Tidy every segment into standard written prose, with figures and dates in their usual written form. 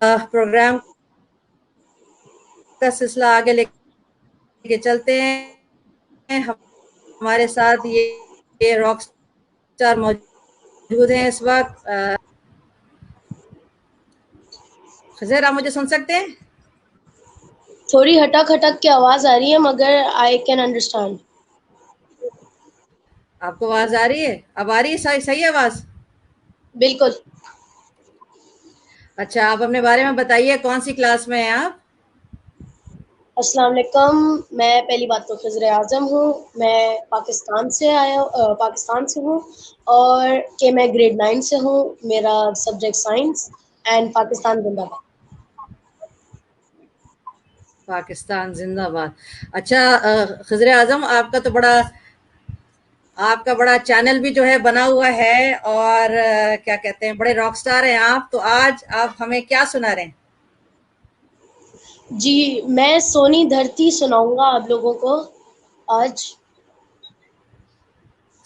Programme का सिलसिला आगे लेके चलते हैं। हमारे साथ ये रॉक स्टार मौजूद हैं इस वक्त। खजर, आप मुझे सुन सकते हैं? थोड़ी हटक हटक की आवाज आ रही है मगर आई कैन अंडरस्टैंड। आपको आवाज आ रही है? अब आ रही है सही सही आवाज? बिल्कुल। अच्छा, आप अपने बारे में बताइए, कौन सी क्लास में हैं आप? अस्सलाम वालेकुम। मैं पहली बात तो खिज़र आज़म हूँ। मैं पाकिस्तान से हूँ और कि मैं ग्रेड 9 से हूँ। मेरा सब्जेक्ट साइंस एंड पाकिस्तान जिंदाबाद। पाकिस्तान जिंदाबाद। अच्छा, खिज़र आज़म, आपका बड़ा चैनल भी जो है बना हुआ है, और क्या कहते हैं, बड़े रॉक स्टार हैं आप। तो आज आप हमें क्या सुना रहे हैं? जी, मैं सोनी धरती सुनाऊंगा आप लोगों को आज।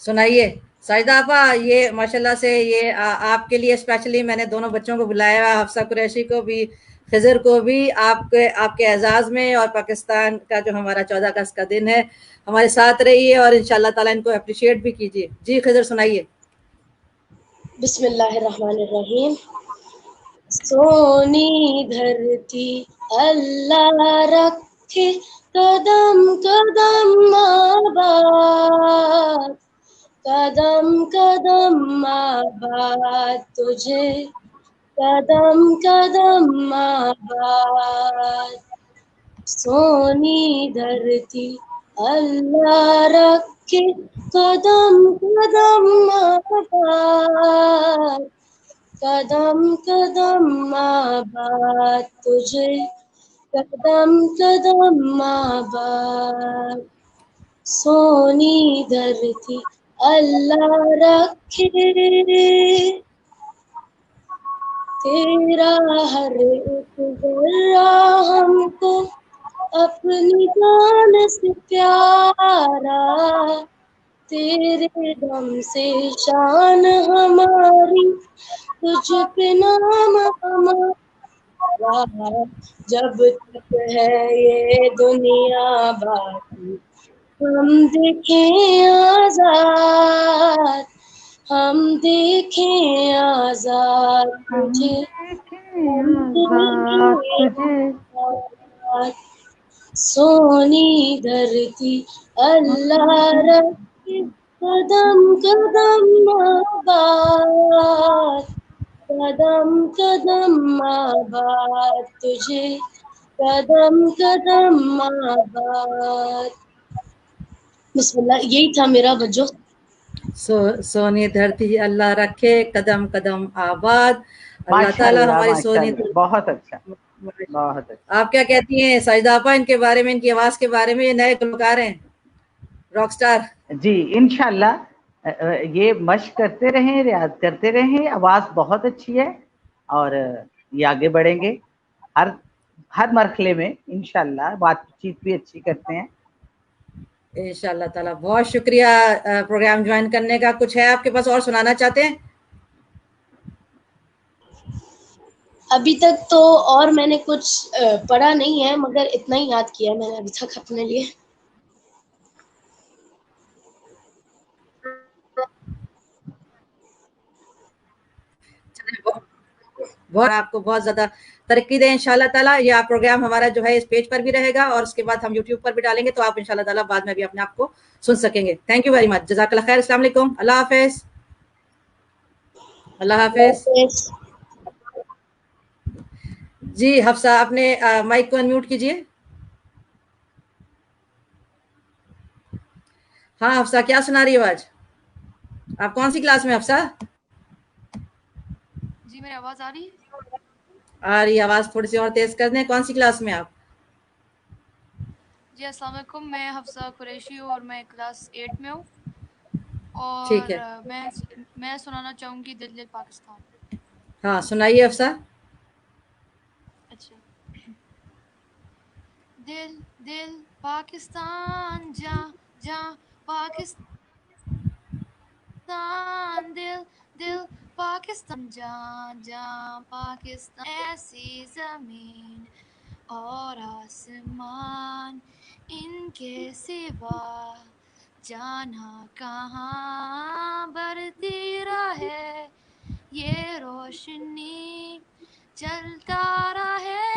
सुनाइए साजिदा आपा। ये माशाल्लाह से ये आपके लिए स्पेशली मैंने दोनों बच्चों को बुलाया, हफ्सा कुरैशी को भी, खिजर को भी, आपके एजाज में। और पाकिस्तान का जो हमारा 14 अगस्त का दिन है, हमारे साथ रहिए और इंशाल्लाह ताला इनको अप्रिशिएट भी कीजिए। जी खिजर, सुनाइए। बिस्मिल्लाहिर्रहमानिर्रहीम। सोनी धरती अल्लाह रखे कदम कदम आबाद, कदम कदम आबाद तुझे, कदम कदम आबाद। सोनी धरती अल्लाह रखे कदम कदम आबाद, कदम कदम आबाद तुझे, कदम कदम आबाद। सोनी धरती अल्लाह रखे तेरा हर एक जर्रा हमको अपनी जान से प्यारा, तेरे दम से शान हमारी, तुझ पे नाम हमारा। जब तक है ये दुनिया बाकी हम देखें आजाद, हम देखें आजाद तुझे, हम देखें आजाद। सोनी धरती अल्लाह रखे कदम कदम आबाद, कदम कदम आबाद तुझे, कदम कदम आबाद। बिस्मिल्लाह, यही था मेरा वजह। सोनी धरती अल्लाह रखे कदम कदम आबाद। अल्लाह ताला माशाल्लाह हमारी सोनी माशाल्लाह, बहुत अच्छा, बहुत अच्छा। आप क्या कहती हैं साजिदा आपा इनके बारे में, इनकी आवाज के बारे में? ये नए गुलकार हैं, रॉक स्टार। जी इंशाल्लाह ये मश्क करते रहें, रियाज करते रहें। आवाज बहुत अच्छी है और ये आगे बढ़ेंगे हर मरहले में इंशाल्लाह। बातचीत भी अच्छी करते हैं इंशाल्लाह ताला। बहुत शुक्रिया प्रोग्राम ज्वाइन करने का। कुछ है आपके पास और सुनाना चाहते हैं? अभी तक तो और मैंने कुछ पढ़ा नहीं है मगर इतना ही याद किया मैंने अभी तक अपने लिए। बहुत आपको बहुत ज्यादा तरक्की दे इंशाल्लाह ताला। ये प्रोग्राम हमारा जो है इस पेज पर भी रहेगा और उसके बाद हम यूट्यूब पर भी डालेंगे, तो आप इंशाल्लाह ताला बाद में भी अपने आप को सुन सकेंगे। Thank you very much. जज़ाकल्लाह खैर। अस्सलाम वालेकुम। अल्लाह हाफिज। अल्लाह हाफिज। जी हफ्सा, अपने माइक को अनम्यूट कीजिए। हाँ हफ्सा, क्या सुना रही हो आज? आप कौन सी क्लास में हफ्सा? जी मेरी आवाज आ रही है? आ रही। आवाज थोड़ी सी और तेज कर दें। कौन सी क्लास में आप? जी अस्सलाम वालेकुम, मैं हफ्सा कुरैशी हूँ और मैं क्लास 8 में हूँ। ठीक और है, मैं सुनाना चाहूँगी दिल दिल पाकिस्तान। हाँ सुनाइए हफ्सा। अच्छा। दिल दिल पाकिस्तान जा जा पाकिस्तान, दिल دل پاکستان جان جان پاکستان ایسی زمین اور آسمان ان کے سوا جانا کہاں برتی رہے یہ روشنی چلتا رہے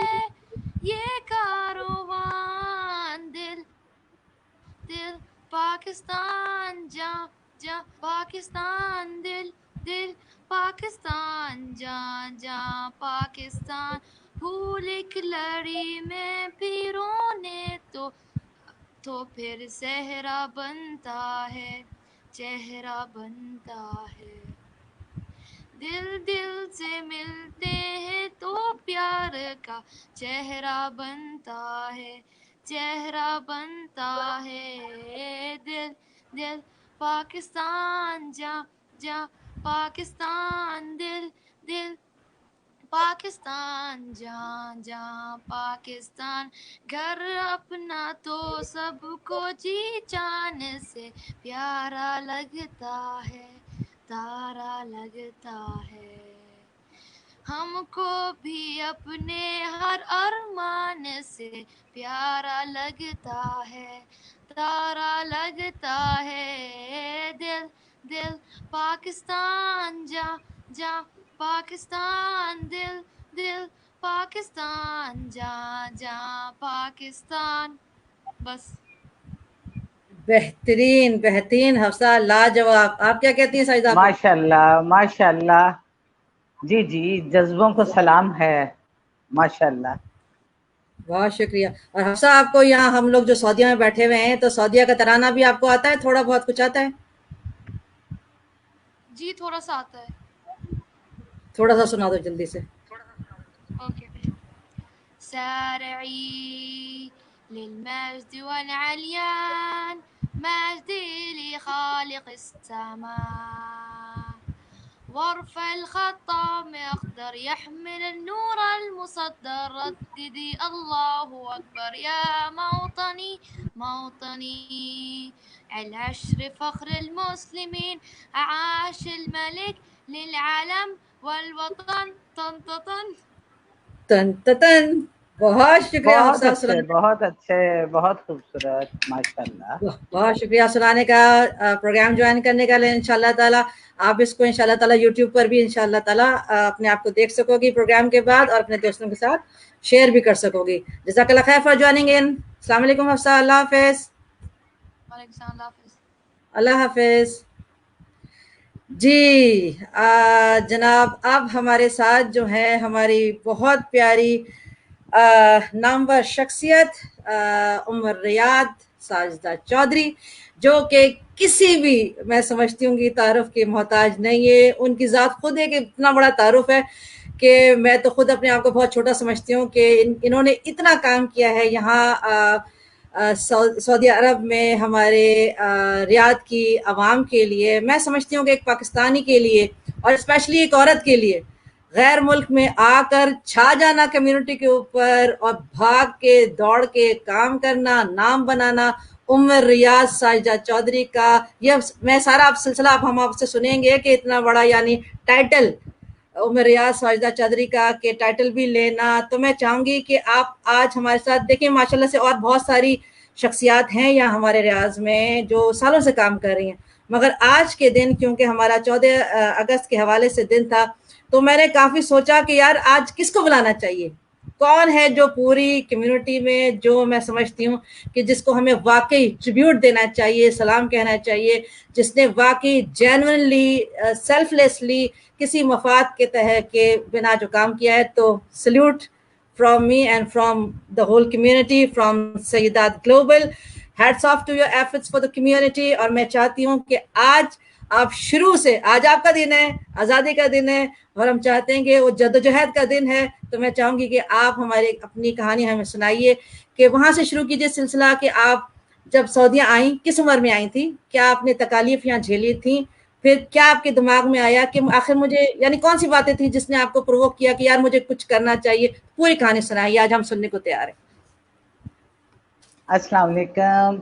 یہ کاروان دل دل پاکستان جان جان پاکستان دل دل پاکستان جان جان پاکستان پھول ایک لڑی میں پیرونے تو پھر صحرا بنتا ہے چہرہ بنتا ہے دل دل سے ملتے ہیں تو پیار کا چہرہ بنتا ہے چہرہ بنتا ہے دل دل پاکستان جا جا پاکستان دل دل پاکستان جان جان پاکستان گھر اپنا تو سب کو جی جان سے پیارا لگتا ہے تارا لگتا ہے ہم کو بھی اپنے ہر ارمان سے پیارا لگتا ہے تارا لگتا ہے دل دل پاکستان جا جا پاکستان دل دل پاکستان جا جا پاکستان بس بہترین بہترین حفصہ لاجواب. آپ کیا کہتی ہیں سائدہ آپ؟ ماشاء اللہ ماشاء اللہ. جی جی جذبوں کو سلام ہے. ماشاء اللہ. بہت شکریہ. اور حفصہ آپ کو یہاں ہم لوگ جو سعودیہ میں بیٹھے ہوئے ہیں تو سعودیہ کا ترانہ بھی آپ کو آتا ہے؟ تھوڑا بہت کچھ آتا ہے؟ جی تھوڑا سا آتا ہے. تھوڑا سا سنا دو جلدی سے. اوکے. سارعي للمجد والعليان مجدي لخالق السماء وارفع الخطام أخضر يحمل النور المصدر رددي الله أكبر يا موطني موطني العشر فخر المسلمين عاش الملك للعالم والوطن طن طن تن تن. بہت شکریہ بہت حفصہ اچھے بہت اچھے بہت خوبصورت. ماشاء اللہ. بہت شکریہ سنانے کا، پروگرام جوائن کرنے کا. انشاءاللہ تعالیٰ آپ اس کو انشاءاللہ تعالیٰ یوٹیوب پر بھی انشاءاللہ تعالیٰ اپنے آپ کو دیکھ سکو گی پروگرام کے بعد، اور اپنے دوستوں کے ساتھ شیئر بھی کر سکو گی. جزاک اللہ خیر فار جوائننگ ان. السلام علیکم حفصہ. اللہ حافظ. وعلیکم السلام. اللہ حافظ. اللہ حافظ. جی جناب اب ہمارے ساتھ جو ہے ہماری بہت پیاری نامور شخصیت ریاض ساجدہ چودھری، جو کہ کسی بھی میں سمجھتی ہوں کہ تعارف کی محتاج نہیں ہے. ان کی ذات خود ایک اتنا بڑا تعارف ہے کہ میں تو خود اپنے آپ کو بہت چھوٹا سمجھتی ہوں کہ انہوں نے اتنا کام کیا ہے یہاں سعودی عرب میں ہمارے ریاض کی عوام کے لیے. میں سمجھتی ہوں کہ ایک پاکستانی کے لیے اور اسپیشلی ایک عورت کے لیے غیر ملک میں آ کر چھا جانا کمیونٹی کے اوپر اور بھاگ کے دوڑ کے کام کرنا، نام بنانا. ریاض ساجدہ چودھری کا یہ میں سارا سلسلہ ہم آپ سے سنیں گے کہ اتنا بڑا یعنی ٹائٹل ریاض ساجدہ چودھری کا کہ ٹائٹل بھی لینا. تو میں چاہوں گی کہ آپ آج ہمارے ساتھ دیکھیں ماشاءاللہ سے اور بہت ساری شخصیات ہیں یہاں ہمارے ریاض میں جو سالوں سے کام کر رہی ہیں، مگر آج کے دن کیونکہ ہمارا 14 اگست کے حوالے سے دن تھا تو میں نے کافی سوچا کہ یار آج کس کو بلانا چاہیے، کون ہے جو پوری کمیونٹی میں جو میں سمجھتی ہوں کہ جس کو ہمیں واقعی ٹریبیوٹ دینا چاہیے، سلام کہنا چاہیے، جس نے واقعی جینوئنلی سیلف لیسلی کسی مفاد کے تحت کے بنا جو کام کیا ہے. تو solute from me and from the whole community, from Sayyidat Global. Hats off to your efforts for the community. اور میں چاہتی ہوں کہ آج آپ شروع سے، آج آپ کا دن ہے، آزادی کا دن ہے، اور ہم چاہتے ہیں کہ وہ جدوجہد کا دن ہے. تو میں چاہوں گی کہ آپ ہماری اپنی کہانی ہمیں سنائیے کہ وہاں سے شروع کیجیے سلسلہ کہ آپ جب سعودیہ آئیں کس عمر میں آئی تھیں، کیا آپ نے تکالیف یہاں جھیلی تھیں، پھر کیا آپ کے دماغ میں آیا کہ آخر مجھے یعنی کون سی باتیں تھیں جس نے آپ کو پرووک کیا کہ یار مجھے کچھ کرنا چاہیے. پوری کہانی سنائیے، آج ہم سننے کو تیار ہیں. السلام علیکم.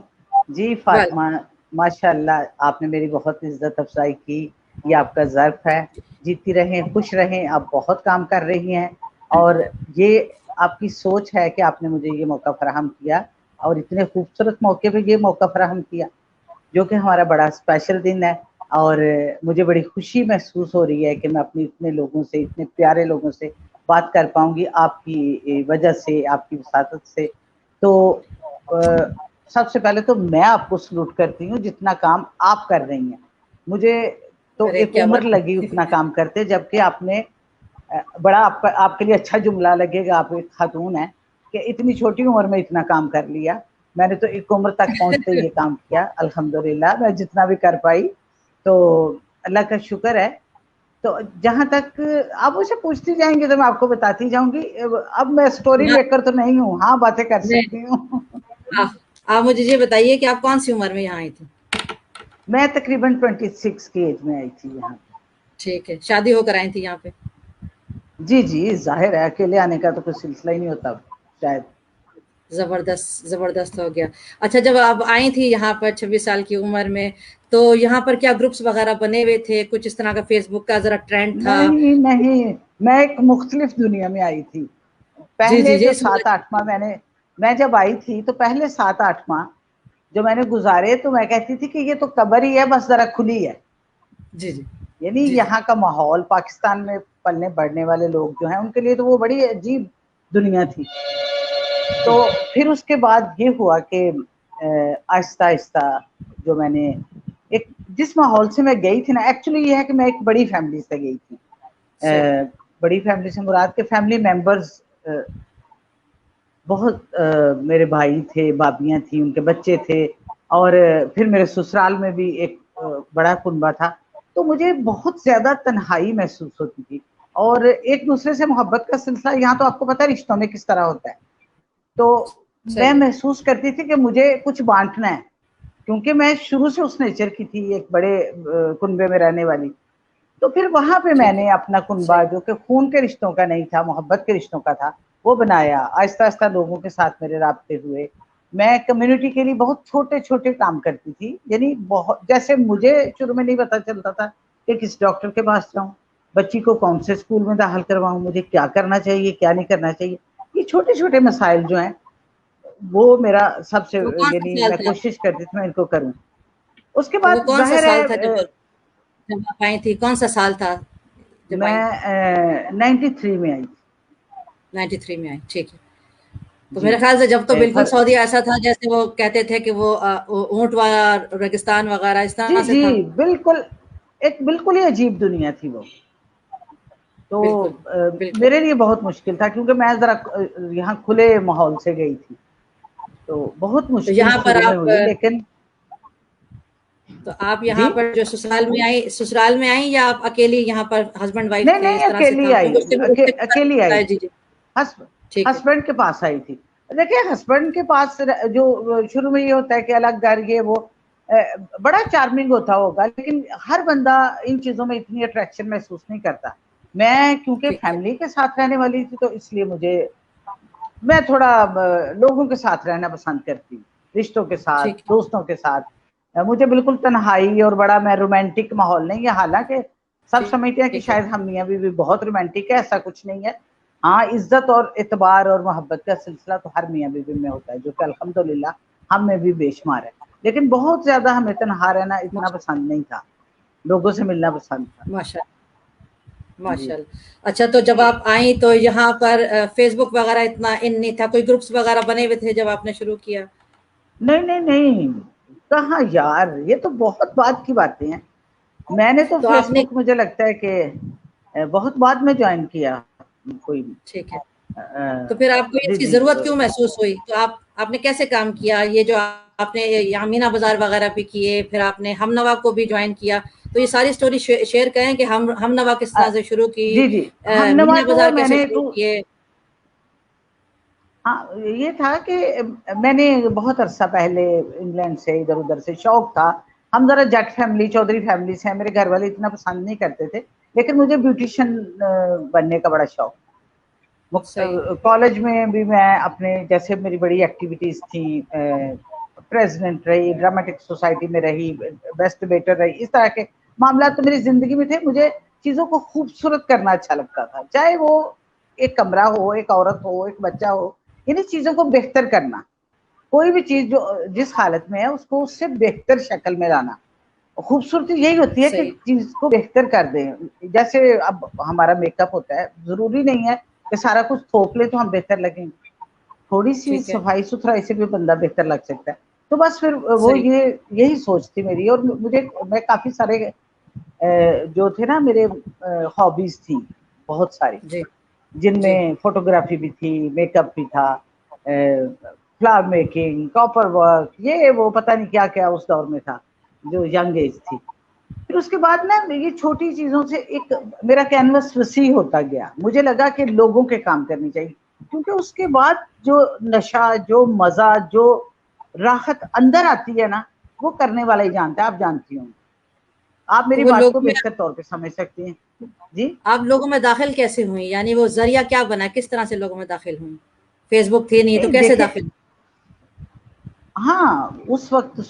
جی فاطمہ، ماشاء اللہ آپ نے میری بہت عزت افزائی کی. یہ آپ کا ظرف ہے. جیتی رہیں, خوش رہیں, آپ بہت کام کر رہی ہیں اور یہ آپ کی سوچ ہے کہ آپ نے مجھے یہ موقع فراہم کیا اور اتنے خوبصورت موقع پہ یہ موقع فراہم کیا جو کہ ہمارا بڑا اسپیشل دن ہے. اور مجھے بڑی خوشی محسوس ہو رہی ہے کہ میں اپنے اتنے لوگوں سے, اتنے پیارے لوگوں سے بات کر پاؤں گی آپ کی وجہ سے, آپ کی وساطت سے. تو سب سے پہلے تو میں آپ کو سلوٹ کرتی ہوں جتنا کام آپ کر رہی ہیں. مجھے تو ارے ایک کیا عمر بات لگی اتنا کام کرتے, جبکہ آپ نے بڑا آپ کے لیے اچھا جملہ لگے گا, آپ ایک خاتون ہیں کہ اتنی چھوٹی عمر میں اتنا کام کر لیا. میں نے تو ایک عمر تک پہنچتے یہ کام کیا الحمدللہ, میں جتنا بھی کر پائی تو اللہ کا شکر ہے. تو جہاں تک آپ مجھ سے پوچھتی جائیں گے تو میں آپ کو بتاتی جاؤں گی. اب میں اسٹوری ہاں، میکر تو نہیں ہوں, ہاں باتیں کر سکتی ہوں. آپ مجھے یہ بتائیے کہ آپ کون سی عمر میں یہاں آئی تھی؟ میں تقریباً 26 کی ایج میں آئی تھی یہاں پہ. ٹھیک ہے, شادی ہو کر آئی تھی یہاں پہ؟ جی جی, ظاہر ہے اکیلے آنے کا تو کوئی سلسلہ ہی نہیں ہوتا شاید. زبردست زبردست ہو گیا. اچھا, جب آپ آئی تھی یہاں پر 26 سال کی عمر میں, تو یہاں پر کیا گروپس وغیرہ بنے ہوئے تھے کچھ اس طرح کا؟ فیس بک کا ذرا ٹرینڈ تھا؟ نہیں نہیں, میں ایک مختلف دنیا میں آئی تھی. جی پہلے جی جی جو 7-8 ماہ میں جب آئی تھی تو پہلے 7-8 ماہ جو میں نے گزارے تو میں کہتی تھی کہ یہ تو قبر ہی ہے, بس ذرا کھلی ہے. جی جی یعنی جی جی یہاں کا ماحول, پاکستان میں پلنے بڑھنے والے لوگ جو ہیں ان کے لیے تو وہ بڑی عجیب دنیا تھی. تو پھر اس کے بعد یہ ہوا کہ آہستہ آہستہ جو میں نے ایک جس ماحول سے میں گئی تھی نا, ایکچولی یہ ہے کہ میں ایک بڑی فیملی سے گئی تھی. صحیح. بڑی فیملی سے مراد کے فیملی ممبرز بہت میرے بھائی تھے, بھابیاں تھیں, ان کے بچے تھے, اور پھر میرے سسرال میں بھی ایک بڑا کنبہ تھا. تو مجھے بہت زیادہ تنہائی محسوس ہوتی تھی, اور ایک دوسرے سے محبت کا سلسلہ یہاں تو آپ کو پتا ہے رشتوں میں کس طرح ہوتا ہے. تو میں صحیح. محسوس کرتی تھی کہ مجھے کچھ بانٹنا ہے, کیونکہ میں شروع سے اس نیچر کی تھی, ایک بڑے کنبے میں رہنے والی. تو پھر وہاں پہ میں ٹھیک ہے. نے اپنا کنبہ صحیح. جو کہ خون کے رشتوں کا نہیں تھا, محبت کے رشتوں کا تھا, وہ بنایا. آہستہ آہستہ لوگوں کے ساتھ میرے رابطے ہوئے. میں کمیونٹی کے لیے بہت چھوٹے چھوٹے کام کرتی تھی, یعنی بہت, جیسے مجھے شروع میں نہیں پتا چلتا تھا کہ کس ڈاکٹر کے پاس جاؤں, بچی کو کون سے اسکول میں داخل کرواؤں, مجھے کیا کرنا چاہیے کیا نہیں کرنا چاہیے. یہ چھوٹے چھوٹے مسائل جو ہیں وہ میرا سب سے, وہ کون سا یعنی سال میں تھا؟ کوشش کرتی تھی میں ان کو کروں. اس کے تو وہ بعد کون سا ظاہر سال تھا ہے جب آپ آئی تھی؟ کون سا سال تھا جب میں آئی؟ 93 میں آئی تھی. 93 میں آئی, ٹھیک ہے. تو جی میرے خیال سے جب تو بالکل سعودی ایسا تھا جیسے وہ کہتے تھے کہ وہ اونٹ والا ریگستان وغیرہ اس جی طرح سے جی تھا. بالکل, ایک بالکل ہی عجیب دنیا تھی وہ. تو بالکل بالکل. میرے لیے بہت مشکل تھا, کیونکہ میں ذرا یہاں کھلے ماحول سے گئی تھی, تو بہت تو مشکل یہاں پر شروع میں آپ ہوئی. لیکن تو آپ یہاں جی پر جو سسرال میں آئیں یا آپ اکیلی یہاں پر ہسبینڈ وائف نہیں تھے نہیں, اس طرح سے اکیلی تھا؟ آئی, اکیلی آئی جی تھی. جی. ٹھیک ہے. ہسبینڈ کے پاس آئی تھی. دیکھیں ہسبینڈ کے پاس جو شروع میں یہ ہوتا ہے کہ الگ گھر, یہ وہ بڑا چارمنگ ہوتا ہوگا, لیکن ہر بندہ ان چیزوں میں اتنی اٹریکشن محسوس نہیں کرتا. میں کیونکہ ٹھیک ہے. فیملی کے ساتھ رہنے والی تھی تو اس لیے میں تھوڑا لوگوں کے ساتھ رہنا پسند کرتی ہوں, رشتوں کے ساتھ, ٹھیک ہے. دوستوں کے ساتھ. مجھے بالکل تنہائی اور بڑا میں رومانٹک ماحول نہیں ہے, حالانکہ سب سمجھتے ہیں کہ ٹھیک ہے. شاید ہم میاں بیوی بہت رومانٹک ہے, ایسا کچھ نہیں ہے. ہاں, عزت اور اعتبار اور محبت کا سلسلہ تو ہر میاں بیوی میں ہوتا ہے, جو کہ الحمدللہ ہم میں بھی بے شمار ہے. لیکن بہت زیادہ ہمیں تنہا رہنا اتنا پسند نہیں تھا, لوگوں سے ملنا پسند تھا. ماشاء اللہ جی ماشاء اللہ. اچھا, تو جب آپ آئیں تو یہاں پر فیس بک وغیرہ اتنا ان نہیں تھا, کوئی گروپس وغیرہ بنے ہوئے تھے جب آپ نے شروع کیا؟ نہیں نہیں نہیں, کہاں یار, یہ تو بہت بعد کی باتیں ہیں. میں نے تو آپ فیس نے بک مجھے لگتا ہے کہ بہت بعد میں جوائن کیا کوئی. ٹھیک ہے. تو پھر آپ کو جی اس کی جی ضرورت کیوں محسوس ہوئی؟ تو آپ نے کیسے کام کیا؟ یہ جو آپ نے یہاں مینا بازار وغیرہ بھی کیے, پھر آپ نے ہم نوا کو بھی جوائن کیا, تو یہ ساری سٹوری شیئر کریں کہ ہم نوا کس طرح سے شروع کی, جی جی, ہم نوا مینا تو بازار میں کیسے نے شروع تو کیے؟ ہاں, یہ تھا کہ میں نے بہت عرصہ پہلے انگلینڈ سے ادھر ادھر سے شوق تھا. ہم ذرا جٹ فیملی, چودھری فیملی سے ہیں, میرے گھر والے اتنا پسند نہیں کرتے تھے, لیکن مجھے بیوٹیشین بننے کا بڑا شوق. صحیح. کالج میں بھی میں اپنے, جیسے میری بڑی ایکٹیویٹیز تھیں, پریزیڈنٹ رہی, ڈرامٹک سوسائٹی میں رہی, بیسٹ بیٹر رہی, اس طرح کے मामला तो मेरी जिंदगी में थे। मुझे चीजों को खूबसूरत करना अच्छा लगता था, चाहे वो एक कमरा हो, एक औरत हो, एक बच्चा हो, इन्हीं चीजों को बेहतर करना। कोई भी चीज जो जिस हालत में है उसको उससे बेहतर शक्ल में लाना। खूबसूरती यही होती है कि सही। चीज को बेहतर कर दें। जैसे अब हमारा मेकअप होता है, जरूरी नहीं है कि सारा कुछ थोप ले तो हम बेहतर लगेंगे, थोड़ी सी ठीक है। सफाई सुथराई से भी बंदा बेहतर लग सकता है। तो बस फिर वो सही। यही सोच थी मेरी। और मैं काफी सारे जो थे ना मेरे हॉबीज थी बहुत सारी, जी। जी। जिनमें फोटोग्राफी भी थी, मेकअप भी था, फ्लावर मेकिंग, कॉपर वर्क, ये वो पता नहीं क्या क्या उस दौर में था जो यंग एज थी। फिर उसके बाद ना ये छोटी चीजों से एक मेरा कैनवस वसी होता गया। मुझे लगा कि लोगों के काम करनी चाहिए, क्योंकि उसके बाद जो नशा, जो मजा, जो राहत अंदर आती है ना, वो करने वाला ही जानता है। आप जानती होंगी, आप तो मेरी वो बात को लोगों में, बेहतर तौर पे समझ सकती हैं जी। आप लोगों में दाखिल कैसे हुई, यानी वो जरिया क्या बना, किस तरह से लोगों में दाखिल हुई? फेसबुक थी नहीं तो नहीं कैसे देखिए, दाखिल? हाँ उस वक्त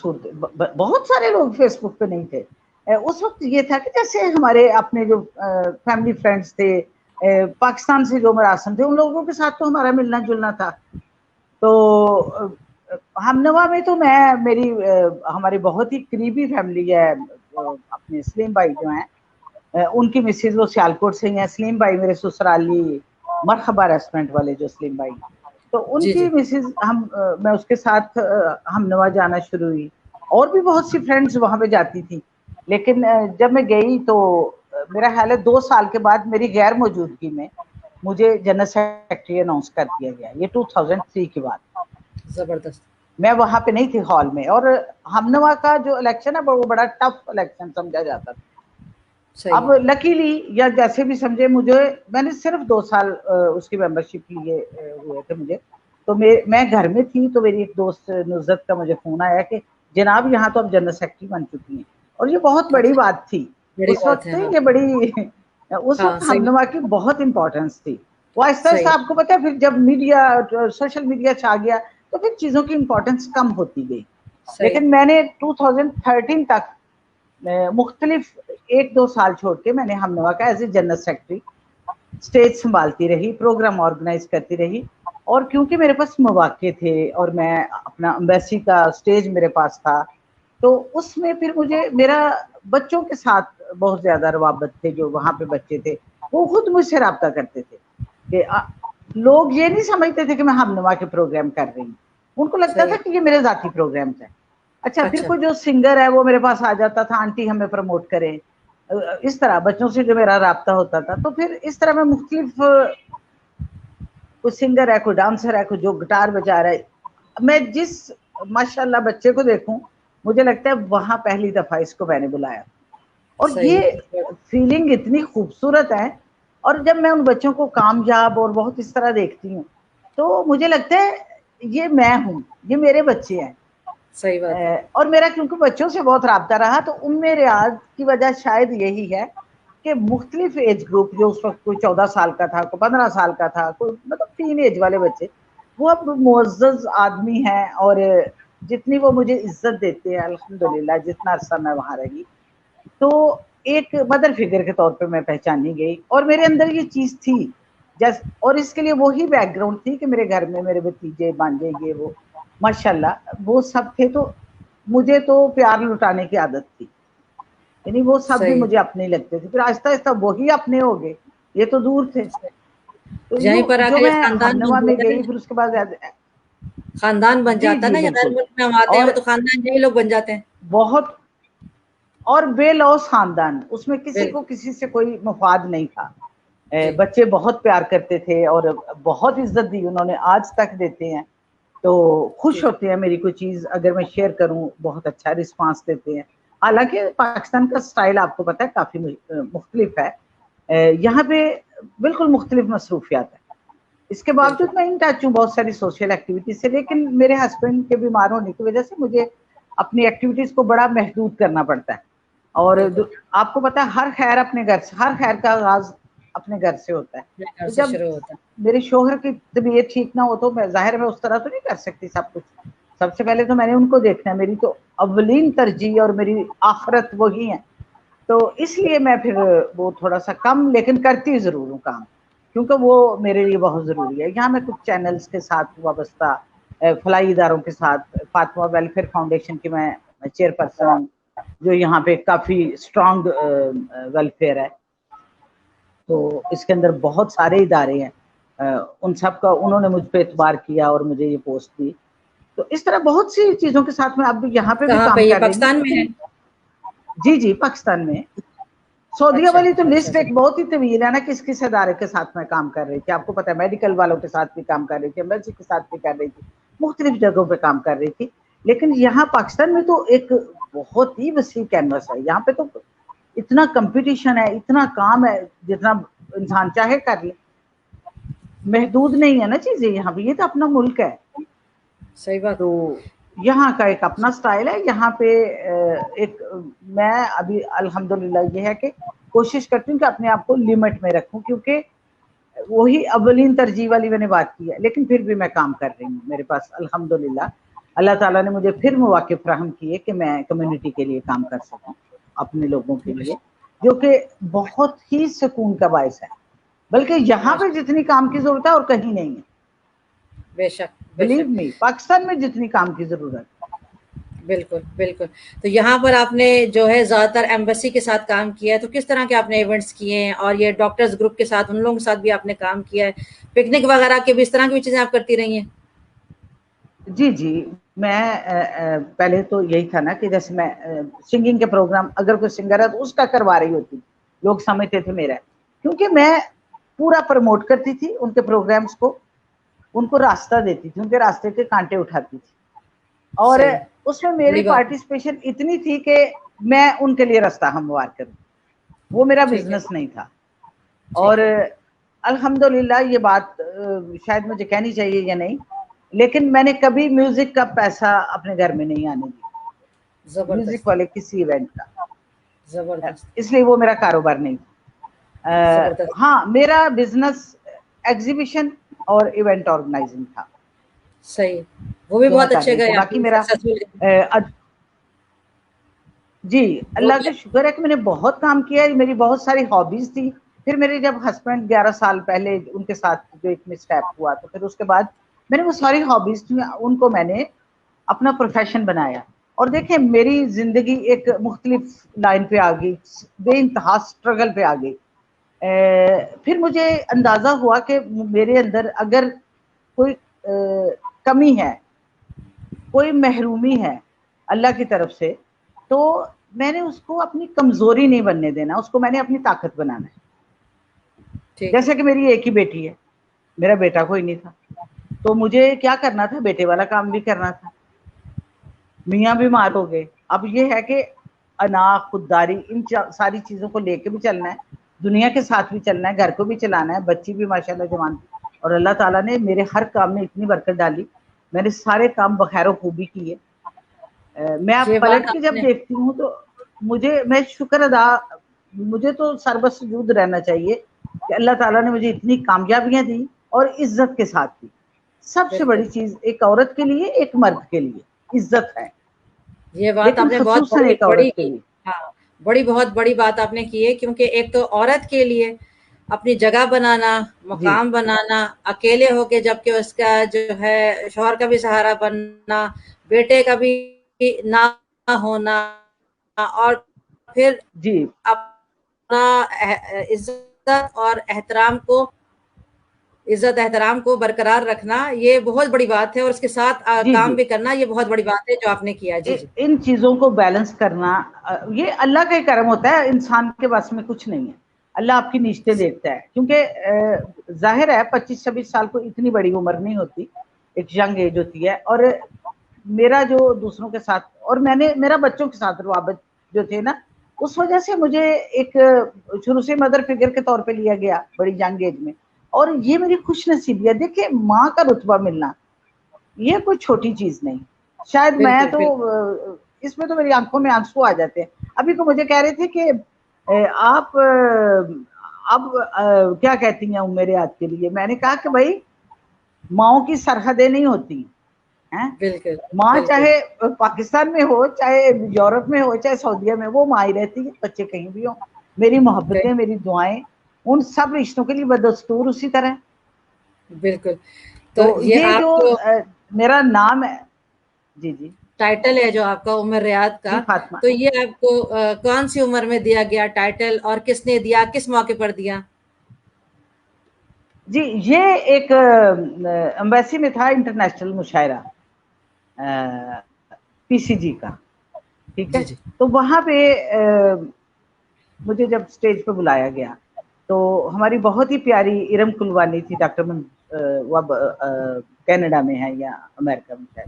बहुत सारे लोग फेसबुक पे नहीं थे। उस वक्त ये था कि जैसे हमारे अपने जो फैमिली फ्रेंड्स थे, पाकिस्तान से जो मरासम थे, उन लोगों के साथ तो हमारा मिलना जुलना था। तो हमनवा में तो हमारी बहुत ही करीबी फैमिली है। अपने सलीम भाई जो हैं, उनकी मिसेज वो सियालकोट से ही हैं। सलीम भाई मेरे ससुराली मरहबा रेस्टोरेंट वाले जो सलीम भाई, तो जी। उनकी जी। मिसेज मैं उसके साथ हमनवा जाना शुरू हुई। और भी बहुत सी फ्रेंड्स वहां पे जाती थी। लेकिन जब मैं गई तो मेरा ख्याल है 2 साल के बाद मेरी गैर मौजूदगी में मुझे जनरल सेक्रेटरी अनाउंस कर दिया गया, ये 2003 के बाद। जबरदस्त। मैं वहां पे नहीं थी हॉल में। और हमनवा का जो इलेक्शन है वो बड़ा टफ इलेक्शन समझा जाता था। सही। अब लकीली या जैसे भी समझे, मैंने सिर्फ 2 साल उसकी मेंबरशिप लिए हुए थे मुझे। तो मैं घर में थी तो मेरी एक दोस्त नुसरत का मुझे फोन आया कि जनाब यहाँ तो अब जनरल सेक्रेटरी बन चुकी हैं। और ये बहुत बड़ी अच्छा, बात थी बड़ी उस बात वक्त। है, हाँ। ये बड़ी उस हाँ, वक्त सही। हमनवा की बहुत इंपॉर्टेंस थी। वो आहिस्ता आहिस्ता सही। आपको पता है, फिर जब मीडिया, सोशल मीडिया छा गया तो फिर चीजों की इंपॉर्टेंस कम होती गई। सही। लेकिन मैंने 2013 तक मुख्तलिफ 1-2 साल छोड़ के मैंने हमनवा का as a general secretary stage संभालती रही, प्रोग्राम ऑर्गेनाइज करती रही। और क्योंकि मेरे पास मौके थे और मैं अपना एम्बेसी का स्टेज मेरे पास था, तो उसमें फिर मुझे मेरा बच्चों के साथ बहुत ज्यादा रवाबत थे। जो वहां पे बच्चे थे वो खुद मुझसे रब्ता करते थे कि लोग ये नहीं समझते थे कि मैं हमनवा के प्रोग्राम कर रही हूँ, उनको लगता था सही। कि ये मेरे जाती प्रोग्राम है। अच्छा, फिर अच्छा। कोई जो सिंगर है वो मेरे पास आ जाता था, आंटी हमें प्रमोट करें। इस तरह बच्चों से जो मेरा राब्ता होता था, तो फिर इस तरह मैं मुख्तलिफ, कोई सिंगर है, कोई डांसर है, कोई जो गिटार बजा रहा है, मैं जिस माशाल्लाह बच्चे को देखूं मुझे लगता है वहां पहली दफा इसको मैंने बुलाया। और सही। ये फीलिंग इतनी खूबसूरत है। और जब मैं उन बच्चों को कामयाब और बहुत इस तरह देखती हूँ तो मुझे लगता है ये मैं हूँ, ये मेरे बच्चे हैं। सही बात है। और मेरा क्योंकि बच्चों से बहुत राब्ता रहा, तो उनमें रियाज की वजह शायद यही है कि मुख्तलिफ एज ग्रुप, जो उस वक्त कोई 14 साल का था, कोई 15 साल का था, कोई मतलब टीन एज वाले बच्चे, वो अब मुअज़्ज़ज़ आदमी हैं। और जितनी वो मुझे इज्जत देते हैं अल्हम्दुलिल्लाह, जितना अरसा मैं वहां रही, तो एक मदर फिगर के तौर पे मैं पहचानी गई। और मेरे अंदर ये चीज थी और इसके लिए वही बैकग्राउंड थी कि मेरे घर में मेरे भतीजे भांजे ये वो माशाल्लाह वो सब थे। तो मुझे तो प्यार लुटाने की आदत थी, यानी वो सब भी सही। मुझे अपने ही लगते थे। फिर आहिस्ता आहिस्ता वही अपने हो गए, ये तो दूर थे। तो यहीं पर जो आकर ये मैं खानदान बन हमनवा में जाता है गई, ना, फिर उसके बाद खानदान बन जी जाता है जी ना, या गैर बिल्कुल। मुल्क में हम आते और हैं तो खानदान यही लोग बन जाते हैं। बहुत, और बेलौस खानदान, उसमें किसी को बिल्कुल। किसी से कोई मफाद नहीं था। जी। बच्चे बहुत प्यार करते थे और बहुत इज्जत दी उन्होंने, आज तक देते हैं। तो खुश जी। होते हैं मेरी कोई चीज अगर मैं शेयर करूं, बहुत अच्छा रिस्पांस देते हैं। हालांकि पाकिस्तान का स्टाइल आपको पता है काफी मुख्तलिफ है, यहाँ पे बिल्कुल मुख्तलिफ मसरूफियात है। इसके बावजूद बिल्कुल। मैं इन टच हूँ बहुत सारी सोशल एक्टिविटीज से। लेकिन मेरे हस्बैंड के बीमार होने की वजह से मुझे अपनी एक्टिविटीज को बड़ा महदूद करना पड़ता है। और बिल्कुल। आपको पता है हर खैर अपने घर से, हर खैर का आगाज अपने घर से होता है। मेरे घर तो से जब शुरू होता है। मेरे शोहर की तबीयत ठीक ना हो तो मैं जाहिर में उस तरह तो नहीं कर सकती सब कुछ। सबसे पहले तो मैंने उनको देखना है, मेरी तो अवलीन तरजीह और मेरी आखिरत वही है। तो इसलिए मैं फिर वो थोड़ा सा कम, लेकिन करती जरूर हूँ काम, क्योंकि वो मेरे लिए बहुत ज़रूरी है। यहाँ मैं कुछ चैनल्स के साथ वाबस्ता, फलाई इदारों के साथ, फातिमा वेलफेयर फाउंडेशन की मैं चेयरपर्सन हूँ, जो यहाँ पे काफ़ी स्ट्रॉन्ग वेलफेयर है। तो इसके अंदर बहुत सारे इदारे हैं, उन सब का उन्होंने मुझ पर एतबार किया और मुझे ये पोस्ट दी। तो इस तरह बहुत सी चीज़ों के साथ मैं अब यहाँ पे भी काम कर रही हूँ। पाकिस्तान में है? जी पाकिस्तान में। सऊदीया वाली तो लिस्ट एक बहुत ही तवील है ना, किस किस इदारे के साथ मैं काम कर रही थी। आपको पता है, मेडिकल वालों के साथ भी काम कर रही थी, एम्बेसी के साथ भी कर रही थी, मुख्तलिफ जगहों पे काम कर रही थी। लेकिन यहाँ पाकिस्तान में तो एक बहुत ही वसी कैनवस है। यहाँ पे तो इतना कंपटीशन है, इतना काम है, जितना इंसान चाहे कर ले, महदूद नहीं है ना चीजें यहाँ पे। ये तो अपना मुल्क है। सही बात। तो यहाँ का एक अपना स्टाइल है। यहाँ पे एक मैं अभी अल्हम्दुलिल्लाह ये है कि कोशिश करती हूँ कि अपने आप को लिमिट में रखूं, क्योंकि वही अव्वलीन तरजीह वाली मैंने बात की है, लेकिन फिर भी मैं काम कर रही हूँ। मेरे पास अल्हम्दुलिल्लाह अल्लाह ताला ने मुझे फिर मौके फराहम किए कि मैं कम्युनिटी के लिए काम कर सकूँ, अपने लोगों के लिए, जो कि बहुत ही सुकून का बायस है। बल्कि यहाँ पे जितनी काम की जरूरत है और कहीं नहीं है। बेशक, बिलीव मी, पाकिस्तान में जितनी काम की जरूरत है। बिल्कुल बिल्कुल। तो यहाँ पर आपने जो है ज़्यादातर एम्बेसी के साथ काम किया है, तो किस तरह के आपने इवेंट्स किए हैं? और ये डॉक्टर्स ग्रुप के साथ, उन लोगों के साथ भी आपने काम किया है, पिकनिक वगैरह के भी, इस तरह की भी चीज़ें आप करती रही हैं? जी मैं पहले तो यही था ना कि जैसे मैं सिंगिंग के प्रोग्राम, अगर कोई सिंगर है तो उसका करवा रही होती, लोग समझते थे मेरा, क्योंकि मैं पूरा प्रमोट करती थी उनके प्रोग्राम्स को, उनको रास्ता देती थी, उनके रास्ते के कांटे उठाती थी, और उसमें मेरी पार्टिसिपेशन इतनी थी कि मैं उनके लिए रास्ता हमवार करूं। वो मेरा बिजनेस नहीं था। और अल्हम्दुलिल्लाह ये बात शायद मुझे कहनी चाहिए या नहीं, लेकिन मैंने कभी म्यूजिक का पैसा अपने घर में नहीं आने दिया, म्यूजिक वाले किसी इवेंट का। जबरदस्त। इसलिए वो मेरा कारोबार नहीं था। हाँ, मेरा बिजनेस एग्जीबिशन और इवेंट ऑर्गेनाइजिंग था। सही, वो भी बहुत अच्छे गए। बाकी मेरा जी अल्लाह का शुक्र है कि मैंने बहुत काम किया है। मेरी बहुत सारी हॉबीज थी। फिर मेरे जब हस्बैंड 11 साल पहले, उनके साथ जो एक मिसहैप हुआ, तो फिर उसके बाद मैंने वो सारी हॉबीज थी, उनको मैंने अपना प्रोफेशन बनाया। और देखें, मेरी जिंदगी एक मुख्तलिफ लाइन पे आ गई, बेइंतहा स्ट्रगल पे आ गई। फिर मुझे अंदाजा हुआ कि मेरे अंदर अगर कोई कमी है, कोई महरूमी है अल्लाह की तरफ से, तो मैंने उसको अपनी कमजोरी नहीं बनने देना, उसको मैंने अपनी ताकत बनाना है। जैसे कि मेरी एक ही बेटी है, मेरा बेटा कोई नहीं था, तो मुझे क्या करना था, बेटे वाला काम भी करना था। मियाँ बीमार हो गए, अब ये है कि अना खुददारी, इन सारी चीजों को लेके भी चलना है, दुनिया के साथ भी चलना है, घर को भी चलाना है, बच्ची भी माशाल्लाह जवान। और अल्लाह ताला ने मेरे हर काम में इतनी बरकत डाली, मैंने सारे काम बखैर खूबी किए। मैं आप पलट के जब देखती हूँ तो मैं शुक्र अदा, मुझे तो सर्वसुजूद रहना चाहिए कि अल्लाह ताला ने मुझे इतनी कामयाबियां दी और इज्जत के साथ दी। सबसे बड़ी चीज एक औरत के लिए, एक मर्द के लिए इज्जत है। ये बात आपने बहुत बड़ी की। हाँ, बहुत बड़ी बात आपने की है, क्योंकि एक तो औरत के लिए अपनी जगह बनाना, मकाम बनाना, अकेले होके, जबकि उसका जो है शौहर का भी सहारा बनना, बेटे का भी ना होना, और फिर जी अपना इज्जत और एहतराम को बरकरार रखना, ये बहुत बड़ी बात है। और उसके साथ काम भी करना, ये बहुत बड़ी बात है जो आपने किया। जी इन चीजों को बैलेंस करना, ये अल्लाह का ही करम होता है, इंसान के बस में कुछ नहीं है। अल्लाह आपकी नीयतें देखता है, क्योंकि जाहिर है 25-26 साल को इतनी बड़ी उम्र नहीं होती, एक यंग एज होती है। और मेरा जो दूसरों के साथ, और मेरा बच्चों के साथ रवाबत जो थे ना, उस वजह से मुझे एक शुरू से मदर फिगर के तौर पे लिया गया बड़ी यंग एज में, और ये मेरी खुश नसीबी है। देखिए, माँ का रुतबा मिलना ये कोई छोटी चीज नहीं। शायद मैं तो इसमें तो मेरी आंखों में आंसू आ जाते हैं। अभी तो मुझे कह रहे थे कि आप अब क्या कहती हैं मेरे याद के लिए। मैंने कहा कि भाई, माओ की सरहदें नहीं होती, हैं। बिल्कुल माँ बिल्कुल चाहे पाकिस्तान में हो, चाहे यूरोप में हो, चाहे सऊदीया में, वो माँ ही रहती है, बच्चे कहीं भी हो। मेरी मोहब्बतें, मेरी दुआएं उन सब रिश्तों के लिए बदस्तूर उसी तरह। बिल्कुल। तो तो ये जो आपको मेरा नाम है, जी जी टाइटल है जो आपका उमर रियाद का, जी फातिमा, तो ये आपको कौन सी उम्र में दिया गया टाइटल और किसने दिया, किस मौके पर दिया? जी ये एक एम्बेसी में था, इंटरनेशनल मुशायरा पीसीजी का, ठीक जी है। जी तो वहां पे मुझे जब स्टेज पे बुलाया गया, तो हमारी बहुत ही प्यारी इरम कुलवानी थी, डॉक्टर वो अब कनाडा में है या अमेरिका में है,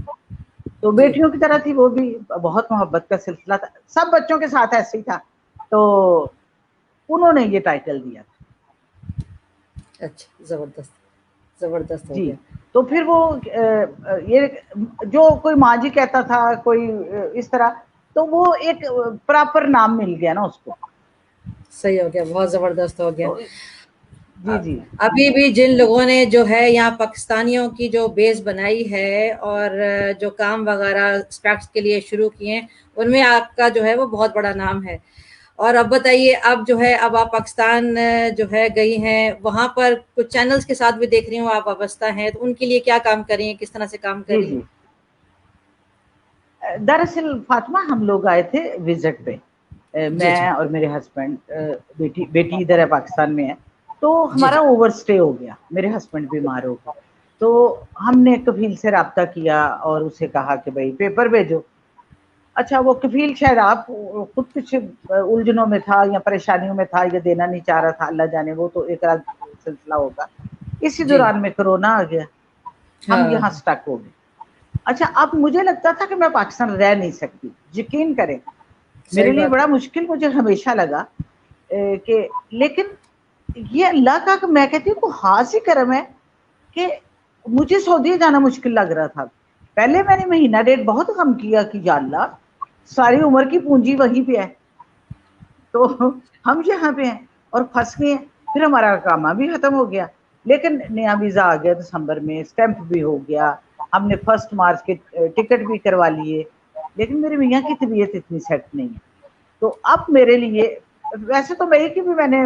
तो जी बेटियों की तरह थी वो भी, बहुत मोहब्बत का सिलसिला था, सब बच्चों के साथ ऐसे ही था। तो उन्होंने ये टाइटल दिया था। अच्छा, जबरदस्त जबरदस्त हो जी, गया। तो फिर वो ये जो कोई माँ जी कहता था, कोई इस तरह, तो वो एक प्रॉपर नाम मिल गया ना उसको। सही हो गया, बहुत जबरदस्त हो गया। तो जी जी अभी भी जिन लोगों ने जो है यहाँ पाकिस्तानियों की जो बेस बनाई है और जो काम वगैरह स्पेक्ट्स के लिए शुरू किए हैं, उनमें आपका जो है वो बहुत बड़ा नाम है। और अब बताइए, अब जो है अब आप पाकिस्तान जो है गई हैं, वहाँ पर कुछ चैनल्स के साथ भी देख रही हूँ आप वाबस्ता हैं, तो उनके लिए क्या काम कर रही हैं, किस तरह से काम कर जी रही हैं? जी दरअसल फातिमा, हम लोग आए थे विजिट पे, जी जी मैं और मेरे हस्बैंड, बेटी इधर है पाकिस्तान में है, तो जी जी हमारा ओवर स्टे हो गया, मेरे हस्बैंड बीमार हो गए, तो हमने कफील से रब्ता किया और उसे कहा कि भाई पेपर भेजो। अच्छा, वो कफील शायद आप खुद कुछ उलझनों में था या परेशानियों में था, या देना नहीं चाह रहा था, अल्लाह जाने, वो तो एक अलग सिलसिला होगा। इसी जी दौरान में कोरोना आ गया, हम हाँ यहाँ स्टक हो गए। अच्छा, अब मुझे लगता था कि मैं पाकिस्तान रह नहीं सकती, यकीन करें, सही मेरे लिए बात बड़ा है। मुश्किल मुझे हमेशा लगा कि, लेकिन ये अल्लाह का, मैं कहती हूँ को हाथ ही करम है कि मुझे सऊदी जाना मुश्किल लग रहा था। पहले मैंने महीना डेढ़ बहुत कम किया कि या अल्लाह, सारी उम्र की पूंजी वहीं पे है, तो हम यहाँ पे हैं और फंस गए हैं। फिर हमारा काम भी खत्म हो गया, लेकिन नया वीजा आ गया दिसंबर में, स्टैंप भी हो गया, हमने 1 मार्च के टिकट भी करवा लिए, लेकिन मेरे मियाँ की तबीयत इतनी सेट नहीं है। तो अब मेरे लिए, वैसे तो मई की भी मैंने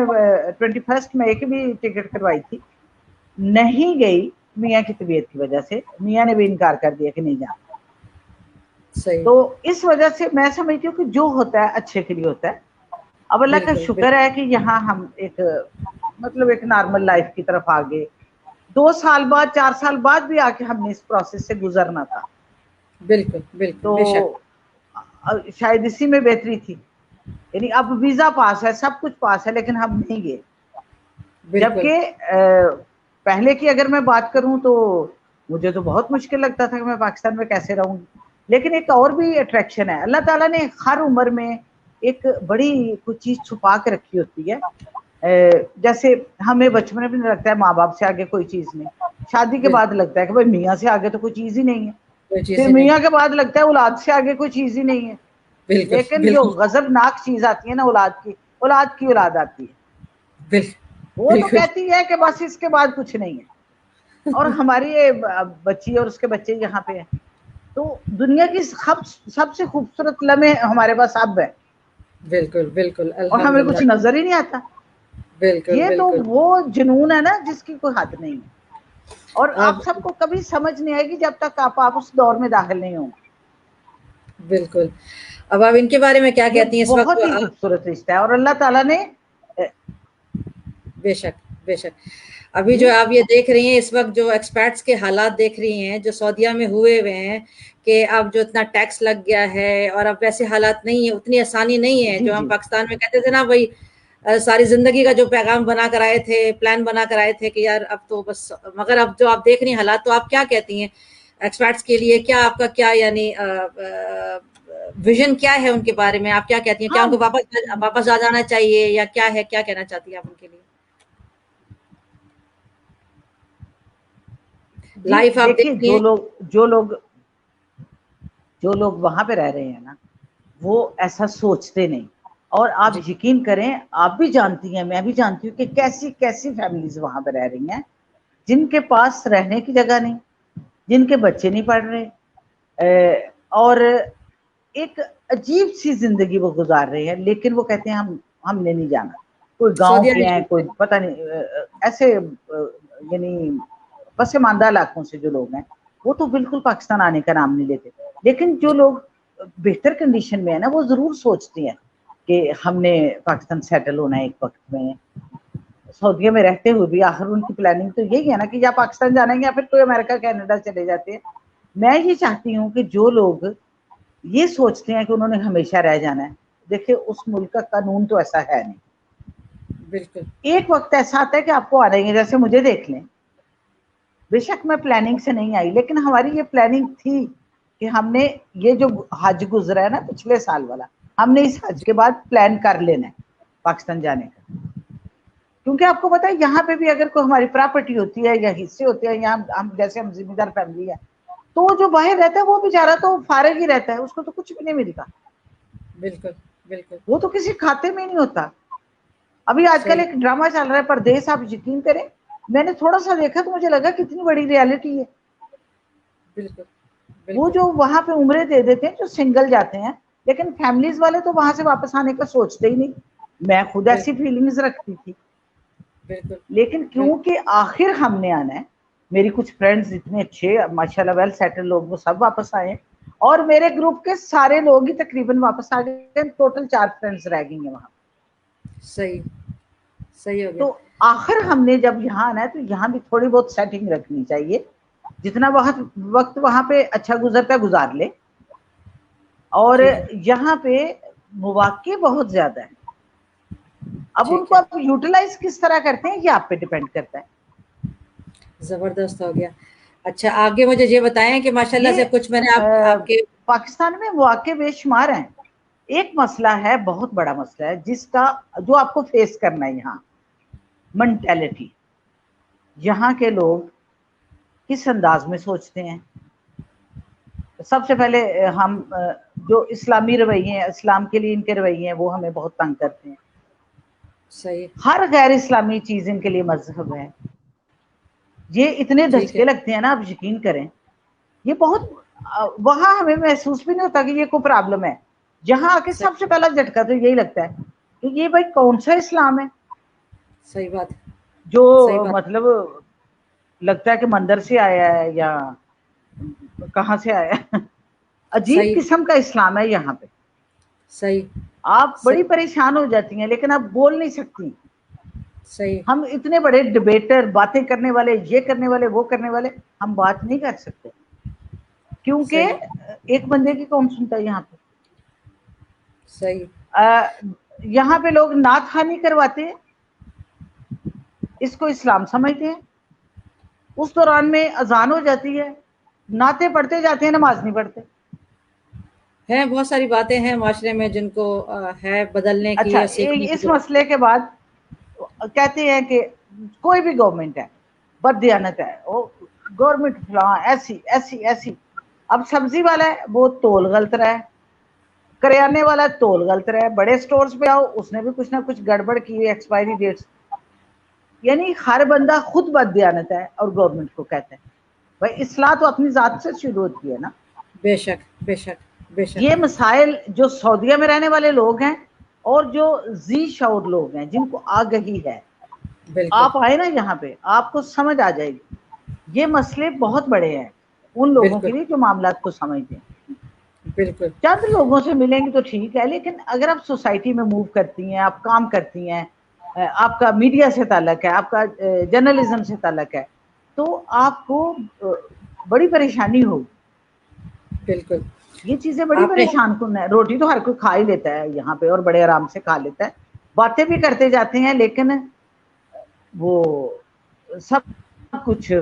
21 मई की भी टिकट करवाई थी, नहीं गई मियाँ की तबीयत की वजह से, मियाँ ने भी इनकार कर दिया कि नहीं जाना। सही, तो इस वजह से मैं समझती हूँ कि जो होता है अच्छे के लिए होता है। अब अल्लाह का बिल्कुल शुक्र बिल्कुल है कि यहाँ हम एक मतलब एक नॉर्मल लाइफ की तरफ आ गए। 2 साल बाद, 4 साल बाद भी आके हमने इस प्रोसेस से गुजरना था, बिल्कुल बिल्कुल, तो बेशक शायद इसी में बेहतरी थी। यानी अब वीजा पास है, सब कुछ पास है, लेकिन हम नहीं गए। बिल्कुल। जबकि पहले की अगर मैं बात करूं तो मुझे तो बहुत मुश्किल लगता था कि मैं पाकिस्तान में कैसे रहूंगी, लेकिन एक और भी अट्रैक्शन है, अल्लाह ताला ने हर उम्र में एक बड़ी कुछ चीज छुपा के रखी होती है। जैसे हमें बचपन में भी नहीं लगता है माँ बाप से आगे कोई चीज नहीं, शादी के बाद बिल्कुल, लगता है कि भाई मियाँ से आगे तो कोई चीज ही नहीं है, कोई चीज़ फिर ही नहीं। मियाँ के बाद लगता है औलाद से आगे कोई चीज ही नहीं है। बिल्कुल, लेकिन जो बिल्कुल, गजबनाक चीज आती है ना, औलाद की औलाद आती है, बिल वो तो बिल्कुल, कहती है कि बस इसके बाद कुछ नहीं है। और हमारी ये बच्ची और उसके बच्चे यहाँ पे हैं, तो दुनिया की सबसे खूबसूरत लम्हे हमारे पास अब है, बिल्कुल, बिल्कुल, और हमें कुछ अल्हम्दुलिल्लाह। नजर ही नहीं आता। बिल्कुल, ये तो बिल्कुल। वो जुनून है ना जिसकी कोई हद नहीं है, और आप अब सबको कभी समझ नहीं आएगी जब तक आप उस दौर में दाखिल नहीं होंगे। बिल्कुल। अब आप इनके बारे में क्या ये कहती हैं इस वक़्त? बहुत ही खूबसूरत रिश्ता है, और अल्लाह ताला ने बेशक, बेशक। अभी जी जो आप ये देख रही हैं इस वक़्त जो एक्सपैट्स के हालात देख रही हैं, जो सऊदीया में हुए हुए हैं कि अब जो इतना टैक्स लग गया है और अब वैसे हालात नहीं है, उतनी आसानी नहीं है। जी जो हम जी पाकिस्तान में कहते थे ना भई सारी ज़िंदगी का जो पैगाम बना कर आए थे, प्लान बना कर आए थे कि यार अब तो बस, मगर अब जो आप देख रही हैं हालात, तो आप क्या कहती हैं एक्सपैट्स के लिए? क्या आपका क्या यानी विज़न क्या है उनके बारे में? आप क्या कहती हैं? क्या हाँ उनको वापस आ जाना चाहिए या क्या है? क्या कहना चाहती हैं आप उनके लिए? जी लाइफ आप देखिए, देखती हैं। जो लोग वहां पे रह रहे हैं ना, वो ऐसा सोचते नहीं। और आप जी, यकीन करें, आप भी जानती हैं, मैं भी जानती हूँ कि कैसी कैसी फैमिलीज वहां पे रह रही हैं, जिनके पास रहने की जगह नहीं, जिनके बच्चे नहीं पढ़ रहे, اور ایک عجیب سی زندگی وہ گزار رہے ہیں، لیکن وہ کہتے ہیں ہم نے نہیں جانا. کوئی گاؤں سعودیہ کے ہیں، میں کوئی پتہ نہیں ایسے یعنی پسماندہ علاقوں سے جو لوگ ہیں وہ تو بالکل پاکستان آنے کا نام نہیں لیتے. لیکن جو لوگ بہتر کنڈیشن میں ہیں نا وہ ضرور سوچتے ہیں کہ ہم نے پاکستان سیٹل ہونا ہے ایک وقت میں. سعودیہ میں رہتے ہوئے بھی آخر ان کی پلاننگ تو یہی ہے نا کہ یا پاکستان جانا ہے یا پھر کوئی امریکہ کینیڈا چلے جاتے ہیں. میں یہ چاہتی ہوں کہ جو لوگ یہ سوچتے ہیں کہ انہوں نے ہمیشہ رہ جانا ہے، دیکھیں اس ملک کا قانون تو ایسا ہے نہیں. بالکل ایک وقت ایسا آتا ہے کہ آپ کو آ رہے ہیں، جیسے مجھے دیکھ لیں، بے شک میں پلاننگ سے نہیں آئی، لیکن ہماری یہ پلاننگ تھی کہ ہم نے یہ جو حج گزرا ہے نا پچھلے سال والا، ہم نے اس حج کے بعد پلان کر لینا ہے پاکستان جانے کا. کیونکہ آپ کو پتا ہے یہاں پہ بھی اگر کوئی ہماری پراپرٹی ہوتی ہے یا حصے ہوتے ہیں، یا ہم جیسے ہم ذمہ دار فیملی ہے، تو جو باہر رہتا ہے وہ بیچارہ تو فارغ ہی رہتا ہے، اس کو تو کچھ بھی نہیں ملتا. بالکل بالکل وہ تو کسی کھاتے میں نہیں ہوتا. ابھی آج کل صحیح. ایک ڈرامہ چل رہا ہے پردیس، آپ یقین کریں میں نے تھوڑا سا دیکھا تو مجھے لگا کتنی بڑی ریالٹی ہے. بالکل وہ بالکل جو وہاں پہ عمرے دے دیتے ہیں جو سنگل جاتے ہیں، لیکن فیملیز والے تو وہاں سے واپس آنے کا سوچتے ہی نہیں. میں خود ایسی بالکل فیلنگز رکھتی تھی، بالکل لیکن کیونکہ آخر ہم نے آنا ہے، میری کچھ فرینڈز اتنے اچھے ماشاءاللہ ویل سیٹل لوگ وہ سب واپس آئے، اور میرے گروپ کے سارے لوگ ہی تقریباً واپس آ گئے. ٹوٹل 4 فرینڈز رہ گئی ہیں وہاں. صحیح صحیح ہو گیا. تو آخر ہم نے جب یہاں آنا ہے تو یہاں بھی تھوڑی بہت سیٹنگ رکھنی چاہیے. جتنا وقت وہاں پہ اچھا گزرتا گزار لے. اور ٹھیک ہے یہاں پہ مواقع بہت زیادہ ہے. اب ان ٹھیک کو ہے. آپ یوٹیلائز کس طرح کرتے ہیں یہ آپ پہ ڈیپینڈ کرتا ہے. زبردست ہو گیا. اچھا آگے مجھے یہ بتائیں کہ ماشاءاللہ سے یہ کچھ میں نے آپ کے پاکستان میں مواقع بے شمار ہیں. ایک مسئلہ ہے، بہت بڑا مسئلہ ہے، جس کا جو آپ کو فیس کرنا ہے یہاں، مینٹیلٹی. یہاں کے لوگ کس انداز میں سوچتے ہیں. سب سے پہلے ہم جو اسلامی رویے ہیں، اسلام کے لیے ان کے رویے ہیں، وہ ہمیں بہت تنگ کرتے ہیں. صحیح. ہر غیر اسلامی چیز ان کے لیے مذہب ہے. یہ اتنے ٹھیک ہے دھچکے لگتے ہیں نا، آپ یقین کریں. یہ بہت وہاں ہمیں محسوس بھی نہیں ہوتا کہ یہ کوئی پرابلم ہے. جہاں آ کے سب سے پہلا جھٹکا تو یہی لگتا ہے کہ یہ بھائی کون سا اسلام ہے صحیح بات جو صحیح بات. مطلب لگتا ہے کہ مندر سے آیا ہے یا کہاں سے آیا ہے. عجیب صحیح قسم کا اسلام ہے یہاں پہ. صحیح آپ بڑی صحیح پریشان ہو جاتی ہیں، لیکن آپ بول نہیں سکتی. صحیح. ہم اتنے بڑے ڈبیٹر، باتیں کرنے والے، یہ کرنے والے، وہ کرنے والے، ہم بات نہیں کر سکتے کیونکہ صحیح ایک بندے کی کون سنتا ہے یہاں پہ. صحیح. یہاں پہ لوگ نعت خوانی کرواتے ہیں، اس کو اسلام سمجھتے ہیں. اس دوران میں اذان ہو جاتی ہے، نعتیں پڑھتے جاتے ہیں، نماز نہیں پڑھتے. ہیں بہت ساری باتیں ہیں معاشرے میں جن کو ہے بدلنے کی اچھا یا سیکھنے کی اس ضرورت. مسئلے کے بعد کہتے ہیں کہ کوئی بھی گورنمنٹ ہے بد دیانت ہے، وہ گورنمنٹ فلاں ایسی ایسی ایسی. اب سبزی والا ہے وہ تول غلط رہا ہے، کریانے والا تول غلط رہا ہے، بڑے سٹورز پہ آؤ اس نے بھی کچھ نہ کچھ گڑبڑ کی ہے، ایکسپائری ڈیٹس. یعنی ہر بندہ خود بد دیانت ہے اور گورنمنٹ کو کہتا ہے. بھائی اصلاح تو اپنی ذات سے شروع ہوتی ہے نا. بے شک بے شک بے شک. یہ مسائل جو سعودیہ میں رہنے والے لوگ ہیں اور جو ذی شعور لوگ ہیں جن کو آگہی ہے، بالکل آپ آئے نا یہاں پہ آپ کو سمجھ آ جائے گی. یہ مسئلے بہت بڑے ہیں ان لوگوں بالکل کے لیے جو معاملات کو سمجھتے ہیں. بالکل. چند لوگوں سے ملیں گی تو ٹھیک ہے، لیکن اگر آپ سوسائٹی میں موو کرتی ہیں، آپ کام کرتی ہیں، آپ کا میڈیا سے تعلق ہے، آپ کا جرنلزم سے تعلق ہے، تو آپ کو بڑی پریشانی ہوگی. بالکل. یہ چیزیں بڑی آپ نے پریشان کن ہے. روٹی تو ہر کوئی کھا ہی لیتا ہے یہاں پہ اور بڑے آرام سے کھا لیتا ہے، باتیں بھی کرتے جاتے ہیں، لیکن وہ سب کچھ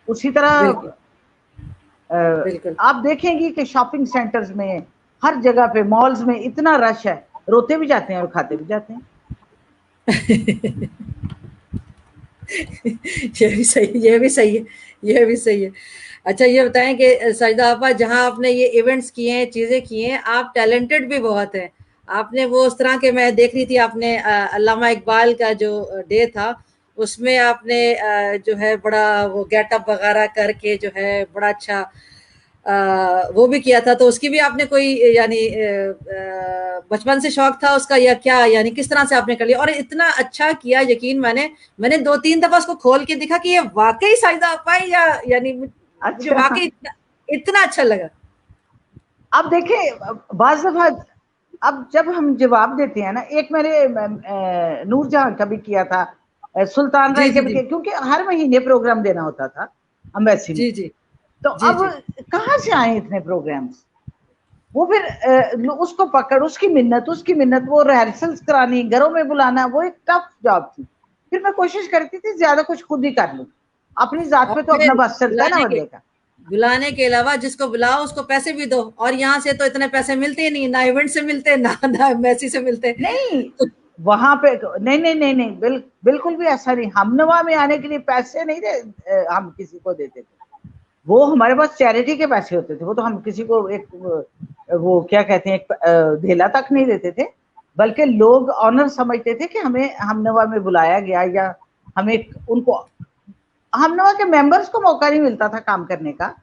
اسی طرح. بالکل بالکل. آپ دیکھیں گی کہ شاپنگ سینٹرز میں ہر جگہ پہ مالز میں اتنا رش ہے، روتے بھی جاتے ہیں اور کھاتے بھی جاتے ہیں. یہ بھی صحیح یہ بھی صحیح ہے یہ بھی صحیح ہے. اچھا یہ بتائیں کہ ساجدہ آپا جہاں آپ نے یہ ایونٹس کیے ہیں چیزیں کی ہیں، آپ ٹیلنٹڈ بھی بہت ہیں. آپ نے وہ اس طرح کے میں دیکھ رہی تھی، آپ نے علامہ اقبال کا جو ڈے تھا اس میں آپ نے جو ہے بڑا وہ گیٹ اپ وغیرہ کر کے جو ہے بڑا اچھا वो भी किया था, तो उसकी भी आपने कोई यानी बचपन से शौक था उसका या क्या, यानी किस तरह से आपने कर लिया? और इतना अच्छा किया, यकीन मैंने 2-3 दफा उसको खोल के देखा कि ये वाकई साजिदा अपाई या यानी मुझे अच्छा, वाकई इतना अच्छा लगा। अब देखें बाज दफा अब जब हम जवाब देते हैं ना, एक मैंने नूरजहां का भी किया था, सुल्तान जी राय का जी भी जी किया, क्योंकि हर महीने प्रोग्राम देना होता था अम्बेसी में। जी जी तो जी अब जी कहाँ से आए इतने प्रोग्राम्स? वो फिर उसको पकड़, उसकी मिन्नत, वो रिहर्सल्स करानी, घरों में बुलाना, वो एक टफ जॉब थी। फिर मैं कोशिश करती थी ज्यादा कुछ खुद ही कर लूं, अपनी जात और पे तो फिर अपना बस चलता है ना बंदे का। बुलाने के अलावा जिसको बुलाओ उसको पैसे भी दो, और यहाँ से तो इतने पैसे मिलते ही नहीं, ना इवेंट से मिलते, ना मैसी से मिलते। नहीं, तो वहां पे नहीं, बिल्कुल भी ऐसा नहीं। हमनवा में आने के लिए पैसे नहीं हम किसी को देते थे। वो हमारे पास चैरिटी के पैसे होते थे, वो तो हम किसी को एक वो क्या कहते हैं, एक धेला तक नहीं देते थे, बल्कि लोग ऑनर समझते थे कि हमें हमनवा में बुलाया गया, या हमें उनको, हमनवा के मेंबर्स को मौका नहीं मिलता था काम करने का।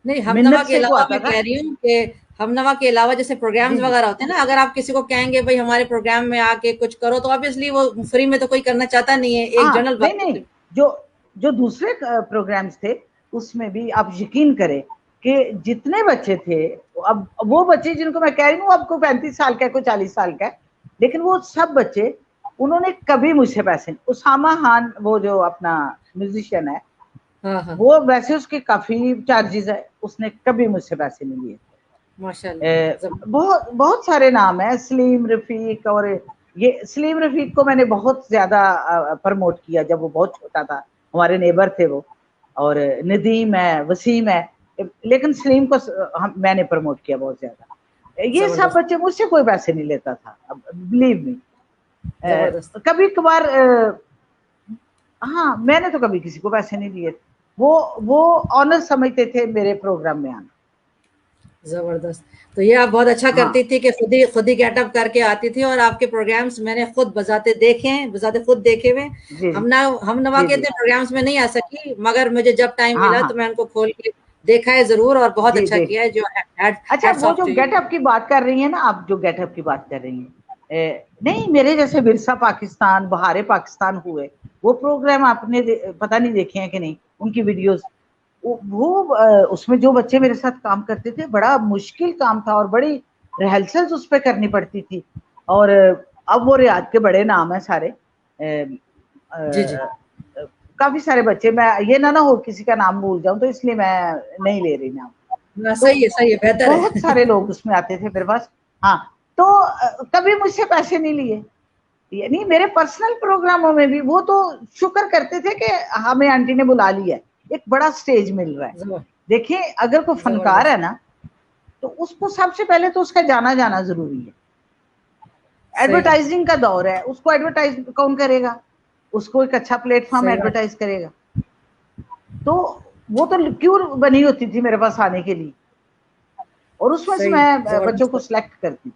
नहीं, हमनवा मिन्नत के से वो अलावा आता मैं था। कह रही हूँ कि हमनवा के अलावा जैसे प्रोग्राम्स जी जी वगैरह होते हैं ना, अगर आप किसी को कहेंगे भाई हमारे प्रोग्राम में आके कुछ करो, तो ऑब्वियसली वो फ्री में तो कोई करना चाहता नहीं है, एक हाँ, जनरल नहीं बात नहीं, है। जो जो दूसरे प्रोग्राम्स थे उसमें भी आप यकीन करें कि जितने बच्चे थे, अब वो बच्चे जिनको मैं कह रही हूँ आपको 35 साल का है, कोई 40 साल का है, लेकिन वो सब बच्चे, उन्होंने कभी मुझसे पैसे नहीं। उसामा खान वो जो अपना म्यूजिशियन है, हाँ हाँ, वो वैसे उसके काफी चार्जेस है, उसने कभी मुझसे पैसे नहीं लिए। माशाल्लाह। बहुत बहुत सारे नाम है, सलीम रफीक, और ये सलीम रफीक को मैंने बहुत ज्यादा प्रमोट किया जब वो बहुत छोटा था, हमारे नेबर थे वो। और नदीम है, वसीम है, लेकिन सलीम को मैंने प्रमोट किया बहुत ज्यादा। ये सब जबरदस्त बच्चे, मुझसे कोई पैसे नहीं लेता था, अब बिलीव मी। जबरदस्त कभी कभार हाँ, मैंने तो कभी किसी को पैसे नहीं दिए। वो ऑनर समझते थे मेरे प्रोग्राम में आना। जबरदस्त। तो ये आप बहुत अच्छा हाँ करती थी कि खुद ही गेटअप करके आती थी, और आपके प्रोग्राम्स मैंने खुद बजाते देखे हैं, बजाते खुद देखे हुए। जी हम नवा जी के जी, इतने प्रोग्राम्स में नहीं आ सकी, मगर मुझे जब टाइम हाँ मिला हाँ तो मैं उनको खोल के देखा है जरूर, और बहुत जी अच्छा देख। किया है। जो अच्छा, हैट्स वो ऑफ जो टू यू। गेटअप की बात कर रही है ना, आप जो गेटअप की बात कर रही हैं, नहीं, मेरे जैसे विरसा पाकिस्तान, बहारे पाकिस्तान हुए, वो प्रोग्राम आपने पता नहीं देखे हैं कि नहीं, उनकी वीडियोस। उसमें जो बच्चे मेरे साथ काम करते थे, बड़ा मुश्किल काम था, और बड़ी रिहर्सल्स उस पर करनी पड़ती थी। और अब वो रियाद के बड़े नाम है सारे, जी जी, काफी सारे बच्चे, मैं ये ना हो किसी का नाम भूल जाऊं, तो इसलिए मैं नहीं ले रही नाम। तो सही है, बेहतर बहुत है। सारे लोग उसमें आते थे मेरे पास। हाँ, तो कभी मुझसे पैसे नहीं लिए, यानी मेरे पर्सनल प्रोग्रामों में भी वो तो शुक्र करते थे कि हमें आंटी ने बुला लिया है, एक बड़ा स्टेज मिल रहा है। जबर- देखिए, अगर कोई फनकार जबरदस्त है ना, तो उसको सबसे पहले तो उसका जाना जाना जरूरी है। सही बात, एडवर्टाइजिंग का दौर है, उसको एडवर्टाइज कौन करेगा? उसको एक अच्छा प्लेटफॉर्म सही बात, एडवर्टाइज करेगा। तो वो तो क्यों बनी होती थी मेरे पास आने के लिए, और उसमें से सही, मैं बच्चों को जबरदस्त सिलेक्ट करती थी।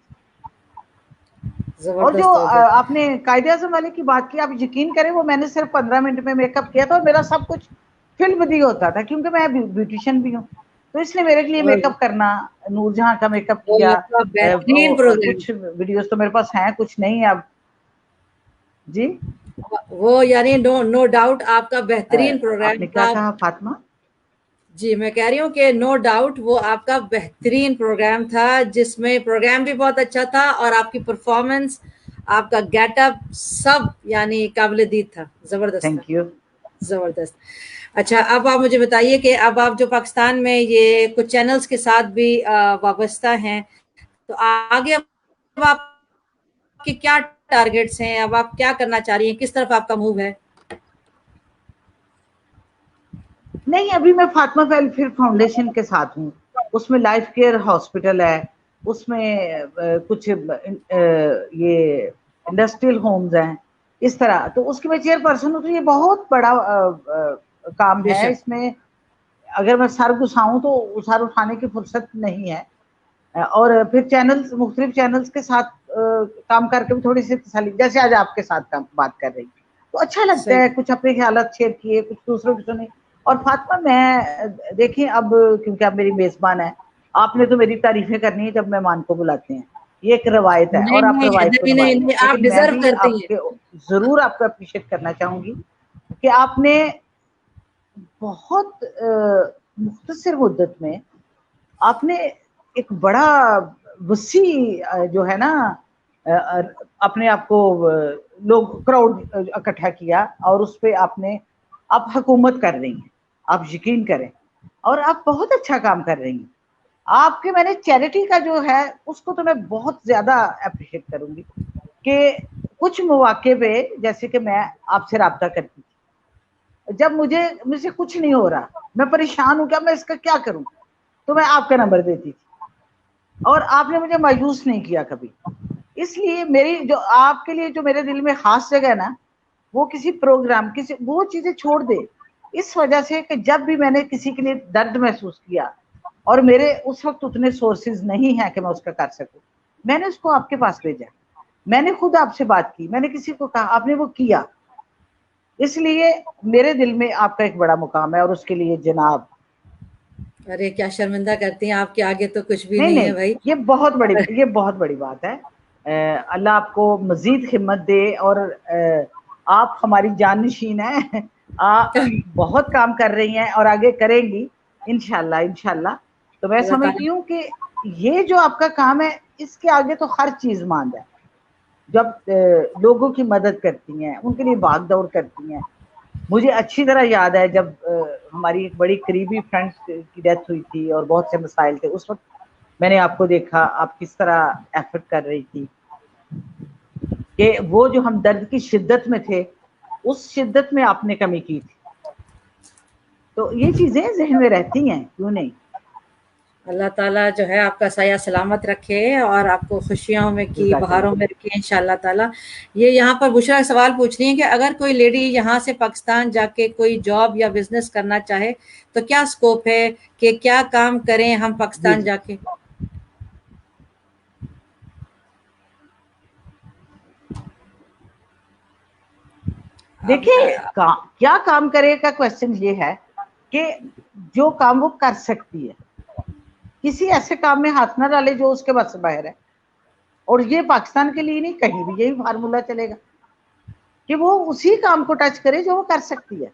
और जो जबरदस्त हो गया। आपने कायदे आजम वाले की बात की, आप यकीन करें, वो मैंने सिर्फ 15 मिनट में मेकअप किया था, और मेरा सब कुछ फिल्म दी होता था, क्योंकि मैं ब्यूटिशियन भी हूँ, तो इसलिए मेरे लिए और मेकअप करना, नूरजहां का मेकअप वो किया। आपका बेहतरीन प्रोग्राम, कुछ वीडियोस तो मेरे पास हैं, कुछ नहीं है अब। जी, वो यानी नो डाउट आपका बेहतरीन प्रोग्राम आपने क्या था। कहा फातिमा? जी, मैं कह रही हूँ कि नो डाउट वो आपका बेहतरीन प्रोग्राम था, जिसमें प्रोग्राम भी बहुत अच्छा था, और आपकी परफॉर्मेंस, आपका गेटअप सब यानी काबिल-ए-दीद था, जबरदस्त था, थैंक यू। जबरदस्त। अच्छा, अब आप मुझे बताइए कि अब आप जो पाकिस्तान में ये कुछ चैनल्स के साथ भी वाबस्ता हैं, तो आगे अब आपके क्या टारगेट्स हैं, अब आप क्या करना चाह रही हैं, किस तरफ आपका मूव है? नहीं, अभी मैं फातिमा वेलफेयर फाउंडेशन के साथ हूँ, उसमें लाइफ केयर हॉस्पिटल है, उसमें कुछ ये इंडस्ट्रियल होम्स हैं, इस तरह। तो उसकी मैं चेयरपर्सन हूँ, तो ये बहुत बड़ा काम है। बेशक, इसमें अगर मैं सर घुसाऊं तो सर उठाने की फुर्सत नहीं है। और फिर चैनल्स, मुख्तलिफ चैनल्स के साथ काम करके भी थोड़ी सी तसल्ली, जैसे आज आपके साथ बात कर रही, तो अच्छा लगता सही है, बात, कुछ अपने ख्यालात शेयर किए, कुछ दूसरों की सुने, اور فاطمہ میں دیکھیں اب کیونکہ آپ میری میزبان ہیں، آپ نے تو میری تعریفیں کرنی ہے جب مہمان کو بلاتے ہیں، یہ ایک روایت ہے اور آپ روایت کو نبھائیں گے، آپ لیکن میں ڈیزرو بھی کرتی آپ ہیں. کے ضرور آپ کو اپریشیٹ کرنا چاہوں گی کہ آپ نے بہت مختصر مدت میں آپ نے ایک بڑا وسیع جو ہے نا اپنے آپ کو لوگ کراؤڈ اکٹھا کیا اور اس پہ آپ حکومت کر رہی ہیں، آپ یقین کریں، اور آپ بہت اچھا کام کر رہی ہیں. آپ کے میں نے چیریٹی کا جو ہے اس کو تو میں بہت زیادہ اپریشیٹ کروں گی کہ کچھ مواقع پہ جیسے کہ میں آپ سے رابطہ کرتی تھی، جب مجھ سے کچھ نہیں ہو رہا، میں پریشان ہوں، کیا میں اس کا کیا کروں، تو میں آپ کا نمبر دیتی تھی اور آپ نے مجھے مایوس نہیں کیا کبھی. اس لیے میری جو آپ کے لیے جو میرے دل میں خاص جگہ ہے نا، وہ کسی پروگرام وہ چیزیں چھوڑ دے، اس وجہ سے کہ جب بھی میں نے کسی کے لیے درد محسوس کیا اور میرے اس وقت اتنے سورسز نہیں ہیں کہ میں اس کا کر سکوں، میں نے اس کو آپ کے پاس بھیجا، میں نے خود آپ سے بات کی، میں نے کسی کو کہا، آپ نے وہ کیا. اس لیے میرے دل میں آپ کا ایک بڑا مقام ہے اور اس کے لیے جناب. ارے کیا شرمندہ کرتی ہیں، آپ کے آگے تو کچھ بھی نہیں نہیں ہے نہیں، بھائی. یہ بہت بڑی بات ہے. اللہ آپ کو مزید ہمت دے اور آپ ہماری جانشین ہیں، بہت کام کر رہی ہیں اور آگے کریں گی انشاءاللہ. تو میں اللہ تعالیٰ سمجھتی ہوں کہ یہ جو آپ کا کام ہے اس کے آگے تو ہر چیز ماند ہے. جب لوگوں کی مدد کرتی ہیں، ان کے لیے بھاگ دوڑ کرتی ہیں. مجھے اچھی طرح یاد ہے جب ہماری ایک بڑی قریبی فرینڈ کی ڈیتھ ہوئی تھی اور بہت سے مسائل تھے، اس وقت میں نے آپ کو دیکھا آپ کس طرح ایفرٹ کر رہی تھی کہ وہ جو ہم درد کی شدت میں تھے اس شدت میں آپ نے کمی کی تھی. تو یہ چیزیں ذہن میں رہتی ہیں، کیوں نہیں. اللہ تعالیٰ جو ہے آپ کا سایہ سلامت رکھے اور آپ کو خوشیوں میں کی جزاک بہاروں اللہ. میں رکھے انشاءاللہ تعالیٰ. یہ یہاں پر بشرا سوال پوچھ رہی ہیں کہ اگر کوئی لیڈی یہاں سے پاکستان جا کے کوئی جاب یا بزنس کرنا چاہے تو کیا سکوپ ہے کہ کیا کام کریں ہم جی پاکستان جی جا کے؟ اب دیکھیں کیا کام کرے کا کوشچن یہ ہے کہ جو کام وہ کر سکتی ہے، کسی ایسے کام میں ہاتھ نہ ڈالے جو اس کے بس سے باہر ہے. اور یہ پاکستان کے لیے نہیں، کہیں بھی یہی فارمولا چلے گا کہ وہ اسی کام کو ٹچ کرے جو وہ کر سکتی ہے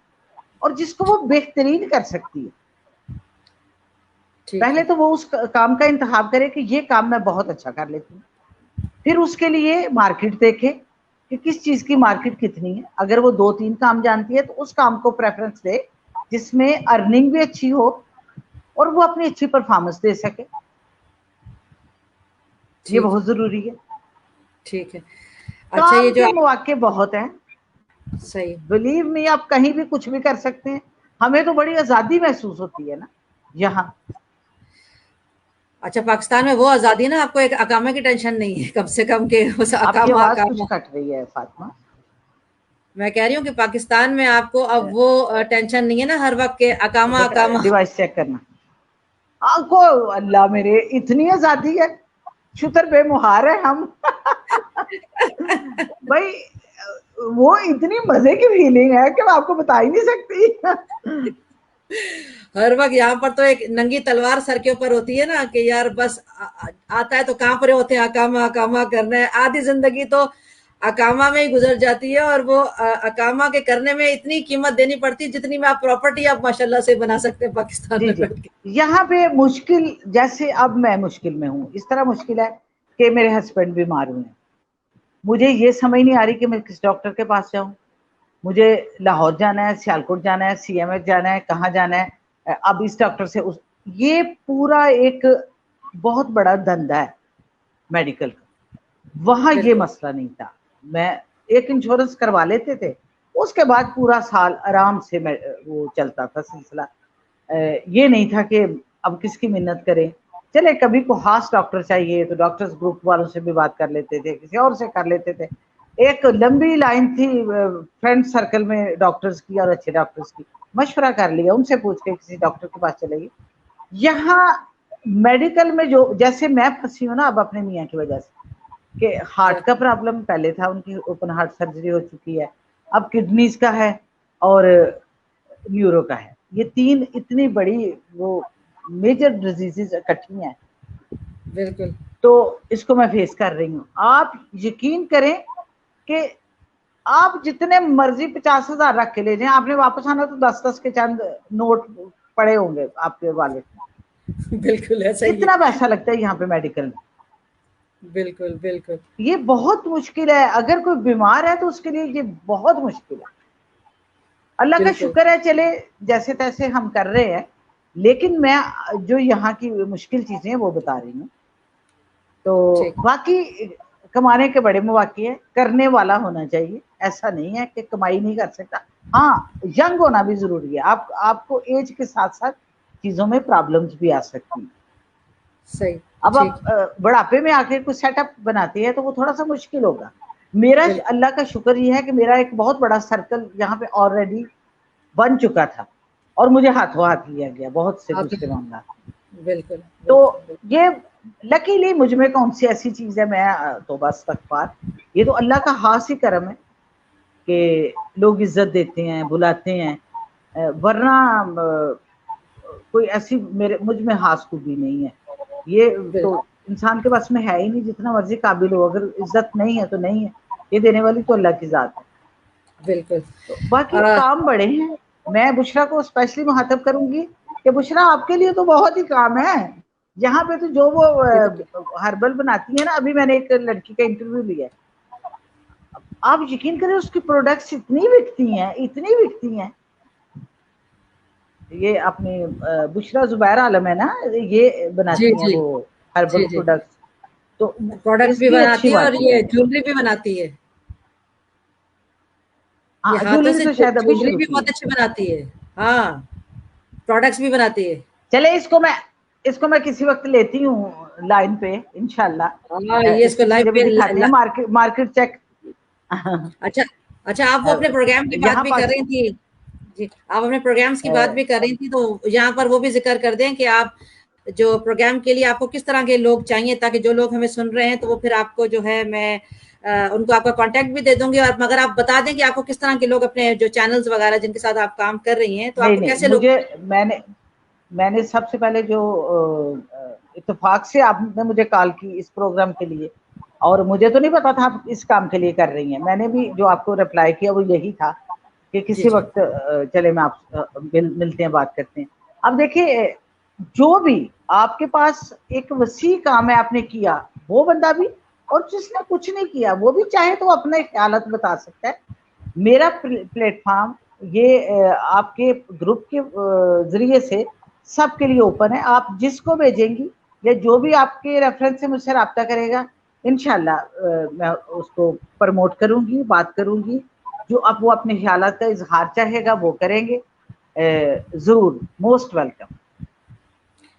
اور جس کو وہ بہترین کر سکتی ہے. ٹھیک پہلے ہے. تو وہ اس کام کا انتخاب کرے کہ یہ کام میں بہت اچھا کر لیتی ہوں، پھر اس کے لیے مارکیٹ دیکھے کہ کس چیز کی مارکیٹ کتنی ہے. اگر وہ 2-3 کام جانتی ہے تو اس کام کو پریفرنس دے جس میں ارننگ بھی اچھی ہو اور وہ اپنی اچھی پرفارمنس دے سکے. یہ ٹھیک ہے. بہت ضروری ہے. ٹھیک ہے. اچھا یہ کام جو کے مواقع بہت ہیں، صحیح. بلیو می، آپ کہیں بھی کچھ بھی کر سکتے ہیں. ہمیں تو بڑی آزادی محسوس ہوتی ہے نا یہاں. اچھا پاکستان میں وہ آزادی ہے نا، آپ کو ایک اقامہ کی ٹینشن نہیں ہے کم سے کم کہ اس آپ کی اقامہ آواز کچھ اقامہ. کٹ رہی ہے فاطمہ. میں کہہ رہی ہوں کہ پاکستان میں آپ کو اب وہ ٹینشن نہیں ہے نا ہر وقت کے اقامہ بیٹا اقامہ. ڈیوائس چیک کرنا. آپ کو اللہ میرے اتنی آزادی ہے، شکر بے مہار ہے ہم. بھائی وہ اتنی مزے کی فیلنگ ہے کہ میں آپ کو بتا ہی نہیں سکتی. ہر وقت یہاں پر تو ایک ننگی تلوار سر کے اوپر ہوتی ہے نا کہ یار بس آتا ہے تو کہاں پر ہوتے ہیں اقامہ اقامہ کرنا ہے. آدھی زندگی تو اقامہ میں ہی گزر جاتی ہے اور وہ اقامہ کے کرنے میں اتنی قیمت دینی پڑتی ہے جتنی میں آپ پراپرٹی آپ ماشاءاللہ سے بنا سکتے ہیں پاکستان جی میں جی، بیٹھ کے. یہاں پہ مشکل، جیسے اب میں مشکل میں ہوں، اس طرح مشکل ہے کہ میرے ہسبینڈ بیمار ہوئے ہیں. مجھے یہ سمجھ نہیں آ رہی کہ میں کس ڈاکٹر کے پاس جاؤں. مجھے لاہور جانا ہے، سیالکوٹ جانا ہے، سی ایم ایچ جانا ہے، کہاں جانا ہے. اب اس ڈاکٹر سے یہ پورا ایک بہت بڑا دھندا ہے میڈیکل کا. وہاں یہ بالکل. مسئلہ نہیں تھا، میں ایک انشورنس کروا لیتے تھے، اس کے بعد پورا سال آرام سے وہ چلتا تھا سلسلہ. یہ نہیں تھا کہ اب کس کی منت کریں. چلے کبھی کو خاص ڈاکٹر چاہیے تو ڈاکٹرز گروپ والوں سے بھی بات کر لیتے تھے، کسی اور سے کر لیتے تھے. ایک لمبی لائن تھی فرینڈ سرکل میں ڈاکٹرز کی اور اچھے ڈاکٹرز کی. مشورہ کر لیا، ان سے پوچھ کے کسی ڈاکٹر کے پاس چلے گی. یہاں میڈیکل میں جو جیسے میں پھنسی ہوں نا اب اپنے میاں کی وجہ سے کہ ہارٹ کا پرابلم پہلے تھا، ان کی اوپن ہارٹ سرجری ہو چکی ہے، اب کڈنیز کا ہے اور نیورو کا ہے. ये 3 इतनी बड़ी वो मेजर डिजीजेस इकट्ठी हैं, बिल्कुल तो इसको मैं फेस कर रही हूँ। आप यकीन करें कि आप जितने मर्जी 50,000 रख के ले जाएं, आपने वापस आना तो 10-10 के चंद नोट पड़े होंगे आपके वाले। बिल्कुल ऐसा ही इतना है, पैसा लगता है यहाँ पे मेडिकल में। बिल्कुल बिल्कुल ये बहुत मुश्किल है, अगर कोई बीमार है तो उसके लिए ये बहुत मुश्किल है। अल्लाह का बिल्कुल शुक्र है, चले जैसे तैसे हम कर रहे हैं, लेकिन मैं जो यहाँ की मुश्किल चीजें हैं वो बता रही हूँ। तो ठीक, बाकी कमाने के बड़े मौके हैं, करने वाला होना चाहिए, ऐसा नहीं है कि कमाई नहीं कर सकता। हाँ, यंग होना भी जरूरी है। आपको एज के साथ साथ चीजों में प्रॉब्लम्स भी आ सकती हैं। सही, अब ठीक, आप बुढ़ापे में आके कुछ सेटअप बनाती है तो वो थोड़ा सा मुश्किल होगा। मेरा बिल्कुल अल्लाह का शुक्र ये है कि मेरा एक बहुत बड़ा सर्कल यहाँ पे ऑलरेडी बन चुका था और मुझे हाथों हाथ लिया गया बहुत से आप, दूसरे मामला। बिल्कुल तो बिल्कुल ये लकीली मुझ में कौन सी ऐसी चीज है, मैं तो बस इस्तगफार, ये तो अल्लाह का खास ही करम है कि लोग इज्जत देते हैं, बुलाते हैं, वरना कोई ऐसी मेरे मुझ में खास खूबी नहीं है। ये तो बिल्कुल इंसान के पास में है ही नहीं, जितना मर्जी काबिल हो, अगर इज्जत नहीं है तो नहीं है। ये देने वाली तो अल्लाह की जात है। बिल्कुल तो बाकी काम बड़े हैं। मैं बुशरा को स्पेशली मुखातब करूंगी कि बुशरा आपके लिए तो बहुत ही काम है यहाँ पे। तो जो वो हर्बल बनाती है ना, अभी मैंने एक लड़की का इंटरव्यू लिया है, आप यकीन करें उसकी प्रोडक्ट्स इतनी बिकती हैं, इतनी बिकती हैं। ये अपनी बुशरा जुबैर आलम है ना, ये जी बनाती हैं जी वो हर्बल जी जी, प्रोडक्ट्स। तो प्रोडक्ट्स भी इसकी अच्छी बनाती है और बात ये है। ज्वेलरी भी बनाती है, ये हाँ, हाथों ज्वेलरी से तो शायद अभी ज्वेलरी शुरू भी की बहुत है। अच्छी बनाती है। हाँ, प्रोडक्ट्स भी बनाती है। चले इसको मैं किसी वक्त लेती हूँ लाइन पे हाँ, इंशाल्लाह। ये इसको इसकी लाइव चीजें भी पे दिखाते हैं, मार्केट मार्केट चेक। अच्छा अच्छा, आप वो अपने प्रोग्राम की बात यहाँ भी कर पास रही थी जी, आप अपने प्रोग्राम्स की बात भी कर रही थी, तो यहाँ पर वो भी जिक्र कर दें कि आप जो प्रोग्राम के लिए आपको किस तरह के लोग चाहिए, ताकि जो लोग हमें सुन रहे हैं तो वो फिर आपको जो है मैं उनको आपका कांटेक्ट भी दे दूंगी, और मगर आप बता दें कि आपको किस तरह के लोग अपने जो चैनल्स वगैरह जिनके साथ आप काम कर रही हैं, तो नहीं आपको नहीं, कैसे लोग। मुझे मैंने सबसे पहले जो इत्तेफाक से आपने मुझे कॉल की इस प्रोग्राम के लिए, और मुझे तो नहीं पता था आप इस काम के लिए कर रही हैं। मैंने भी जो आपको रिप्लाई किया वो यही था कि जी किसी जी, वक्त चले मैं आप मिलते हैं, बात करते हैं। अब देखिए, जो भी आपके पास एक वसी काम है आपने किया, वो बंदा भी, और जिसने कुछ नहीं किया वो भी चाहे तो अपने ख्यालात बता सकता है। मेरा प्लेटफॉर्म ये आपके ग्रुप के जरिए से सबके लिए ओपन है। आप जिसको भेजेंगी या जो भी आपके रेफरेंस से मुझसे रब्ता करेगा, इंशाल्लाह मैं उसको प्रमोट करूंगी, बात करूंगी। जो अब वो अपने ख्यालात का इजहार चाहेगा वो करेंगे, जरूर मोस्ट वेलकम।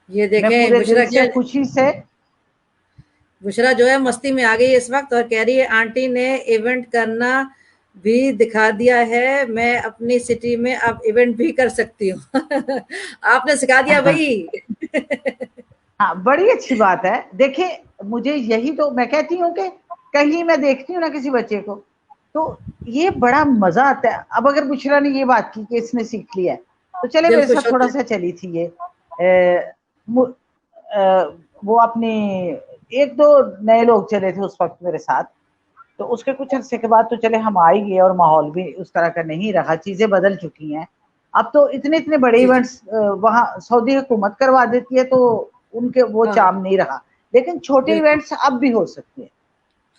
ये मैं देखें पूरे दिल बुशरा से क्या, खुशी से। बुशरा जो है मस्ती में आ गई इस वक्त और कह रही है आंटी ने इवेंट करना भी दिखा दिया है, मैं अपनी सिटी में अब इवेंट भी कर सकती हूँ। आपने सिखा दिया भाई। हाँ, बड़ी अच्छी बात है। देखिए, मुझे यही तो मैं कहती हूँ कि कहीं मैं देखती हूँ ना किसी बच्चे को, तो ये बड़ा मजा आता है। अब अगर बुशरा ने ये बात की कि इसने सीख लिया है, तो चले दिल मेरे खुश साथ थोड़ा होता है। सा चली थी ये। वो अपने एक दो नए लोग चले थे उस वक्त मेरे साथ, तो उसके कुछ अरसे के बाद तो चले हम आ ही गए, और माहौल भी उस तरह का नहीं रहा, चीजें बदल चुकी हैं। अब तो इतने इतने बड़े जी जी, इवेंट्स वहाँ सऊदी हुकूमत करवा देती है, तो उनके वो हाँ चाम नहीं रहा। लेकिन छोटे बिल्कुल, इवेंट्स अब भी हो सकते हैं।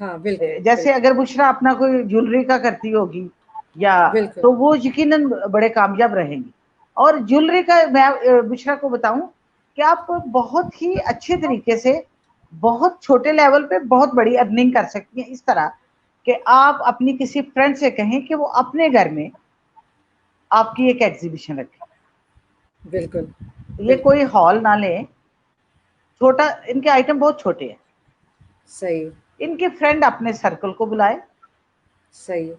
हाँ बिल्कुल जैसे बिल्कुल अगर बुशरा अपना कोई ज्वेलरी का करती होगी या, बिल्कुल, तो वो यकीनन बड़े कामयाब रहेंगी। और ज्वेलरी का मैं बुशरा को बताऊं कि आप बहुत ही अच्छे तरीके से बहुत छोटे लेवल पे बहुत बड़ी अर्निंग कर सकती हैं, इस तरह कि आप अपनी किसी फ्रेंड से कहें कि वो अपने घर में आपकी एक एग्जीबिशन रखे। बिल्कुल ये बिल्कुल, कोई हॉल ना लें, छोटा, इनके आइटम बहुत छोटे हैं। सही इनके फ्रेंड अपने सर्कल को बुलाए, सही,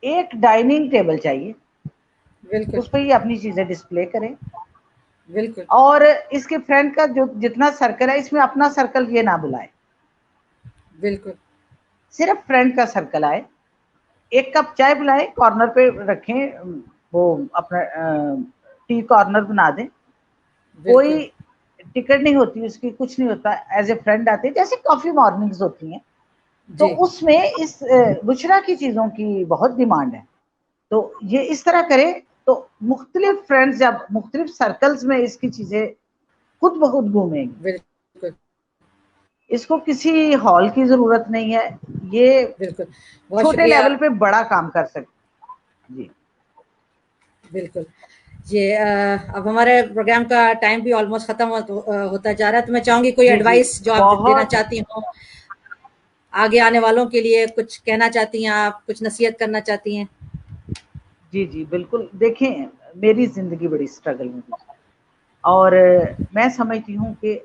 एक डाइनिंग टेबल चाहिए, बिल्कुल उस पर ये अपनी चीजें डिस्प्ले करें। बिल्कुल और इसके फ्रेंड का जो जितना सर्कल है, इसमें अपना सर्कल ये ना बुलाए, बिल्कुल, सिर्फ फ्रेंड का सर्कल आए। एक कप चाय बुलाए, कॉर्नर पे रखें वो अपना टी कॉर्नर बना दें, कोई टिकट नहीं होती उसकी, कुछ नहीं होता, एज ए फ्रेंड आते हैं, जैसे कॉफी मॉर्निंग्स होती हैं, तो उसमें इस बुशरा की चीजों की बहुत डिमांड है। तो ये इस तरह करे तो मुख्तलिफ फ्रेंड्स जब मुख्तलिफ सर्कल्स में इसकी चीजें खुद ब खुद घूमेंगी। इसको किसी हॉल की जरूरत नहीं है, ये छोटे लेवल पे बड़ा काम कर सकते। जी बिल्कुल। ये अब हमारे प्रोग्राम का टाइम भी ऑलमोस्ट खत्म होता जा रहा है, तो मैं चाहूंगी कोई एडवाइस जो आप देना चाहती हो आगे आने वालों के लिए, कुछ कहना चाहती हैं आप, कुछ नसीहत करना चाहती हैं? जी जी बिल्कुल। देखें, मेरी जिंदगी बड़ी स्ट्रगल में थी और मैं समझती हूँ कि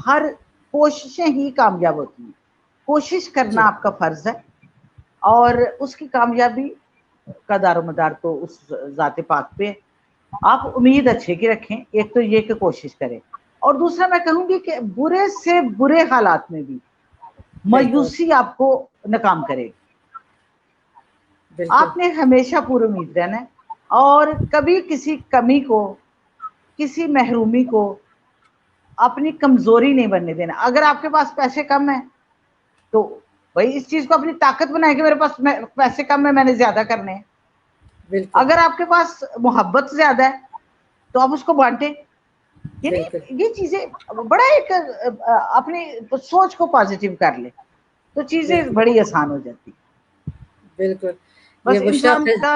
हर कोशिशें ही कामयाब होती हैं। कोशिश करना आपका फर्ज है और उसकी कामयाबी का दारोमदार तो उस ज़ाते पाक पे। आप उम्मीद अच्छे की रखें, एक तो ये कि कोशिश करें, और दूसरा मैं कहूँगी कि बुरे से बुरे हालात में भी मायूसी आपको नाकाम करेगी। आपने हमेशा पूरी उम्मीद रहना है और कभी किसी कमी को, किसी महरूमी को अपनी कमजोरी नहीं बनने देना। अगर आपके पास पैसे कम है तो भाई इस चीज को अपनी ताकत बनाए कि मेरे पास पैसे कम है, मैंने ज्यादा करने हैं। अगर आपके पास मोहब्बत ज्यादा है तो आप उसको बांटे। ये चीजें बड़ा एक अपनी सोच को पॉजिटिव कर ले तो चीजें बड़ी आसान हो जाती। बिल्कुल। बस इंसान का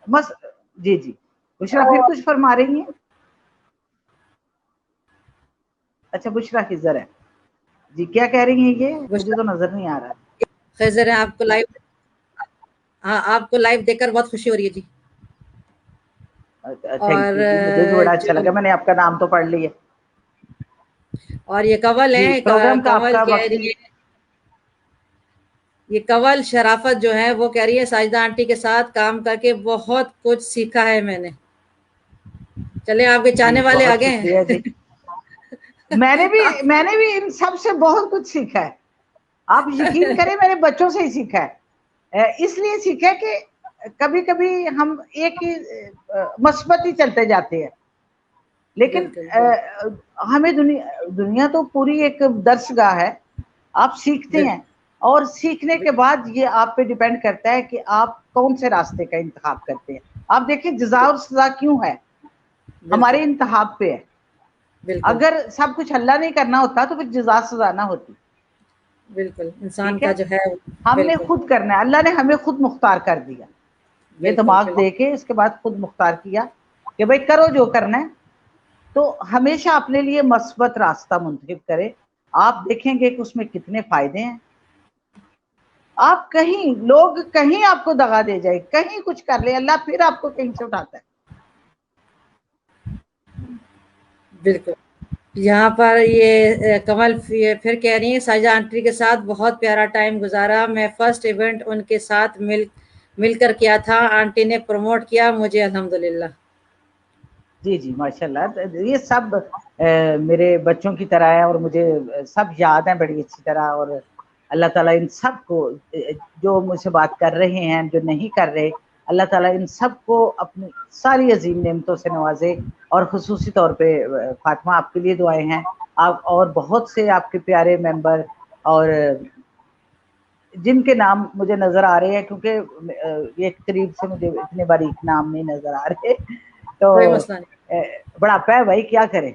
बस। जी जी बुशरा फिर कुछ फरमा रही हैं? अच्छा बुशरा खिजर है जी, क्या कह रही हैं? ये मुझे तो नजर नहीं आ रहा। खिजर है, आपको लाइव, हाँ आपको लाइव देखकर बहुत खुशी हो रही है जी। थैंक यू जी, मुझे भी बड़ा अच्छा लगा, मैंने आपका नाम तो पढ़ लिया। और ये कवल है, प्रोग्राम का कवल आपका कह रही है, ये कवल शराफत जो है वो कह रही है साजिदा आंटी के साथ काम करके बहुत कुछ सीखा है मैंने। चले आपके चाहने वाले आ गए हैं। मैंने भी इन सब से बहुत कुछ सीखा है। आप यकीन करें मैंने बच्चों से ही सीखा है। इसलिए सीखा कि कभी कभी हम एक ही मस्बत ही चलते जाते हैं, लेकिन हमें दुनिया तो पूरी एक दर्सगाह है। आप सीखते हैं और सीखने के बाद ये आप पे डिपेंड करता है कि आप कौन से रास्ते का इंतखाब करते हैं। आप देखिए जज़ा और सजा क्यों है, हमारे इंतखाब पे है। अगर सब कुछ अल्लाह नहीं करना होता तो फिर जज़ा सजा ना होती। बिल्कुल, इंसान का जो है हमने खुद करना है, अल्लाह ने हमें खुद मुख्तार कर दिया। ये दिमाग दे के इसके बाद खुद मुख्तार किया कि भाई करो जो करना है। तो हमेशा अपने लिए मस्बत रास्ता मुंतखब करें, आप देखेंगे कि उसमें कितने फायदे हैं। आप कहीं लोग कहीं आपको दगा दे जाए, कहीं कुछ कर ले, अल्लाह फिर आपको कहीं से उठाता है। बिल्कुल। यहाँ पर ये कमल फिर कह रही है साजिदा आंटी के साथ बहुत प्यारा टाइम गुजारा। मैं फर्स्ट इवेंट उनके साथ मिलकर किया था, आंटी ने प्रमोट किया मुझे, अल्हम्दुलिल्लाह। जी जी माशाल्लाह। ये सब मेरे बच्चों की तरह है और मुझे सब याद है बड़ी अच्छी तरह। और अल्लाह ताला इन सब को, जो मुझसे बात कर रहे हैं, जो नहीं कर रहे, अल्लाह ताला इन सब को अपनी सारी अजीम नेमतों से नवाजे। और खुसूसी तौर पे फातिमा आपके लिए दुआएं हैं, आप और बहुत से आपके प्यारे मेंबर और जिनके नाम मुझे नजर आ रहे हैं, क्योंकि एक करीब से मुझे इतने बारीक नाम नहीं नजर आ रहे। तो बुढ़ापा है भाई, क्या करें,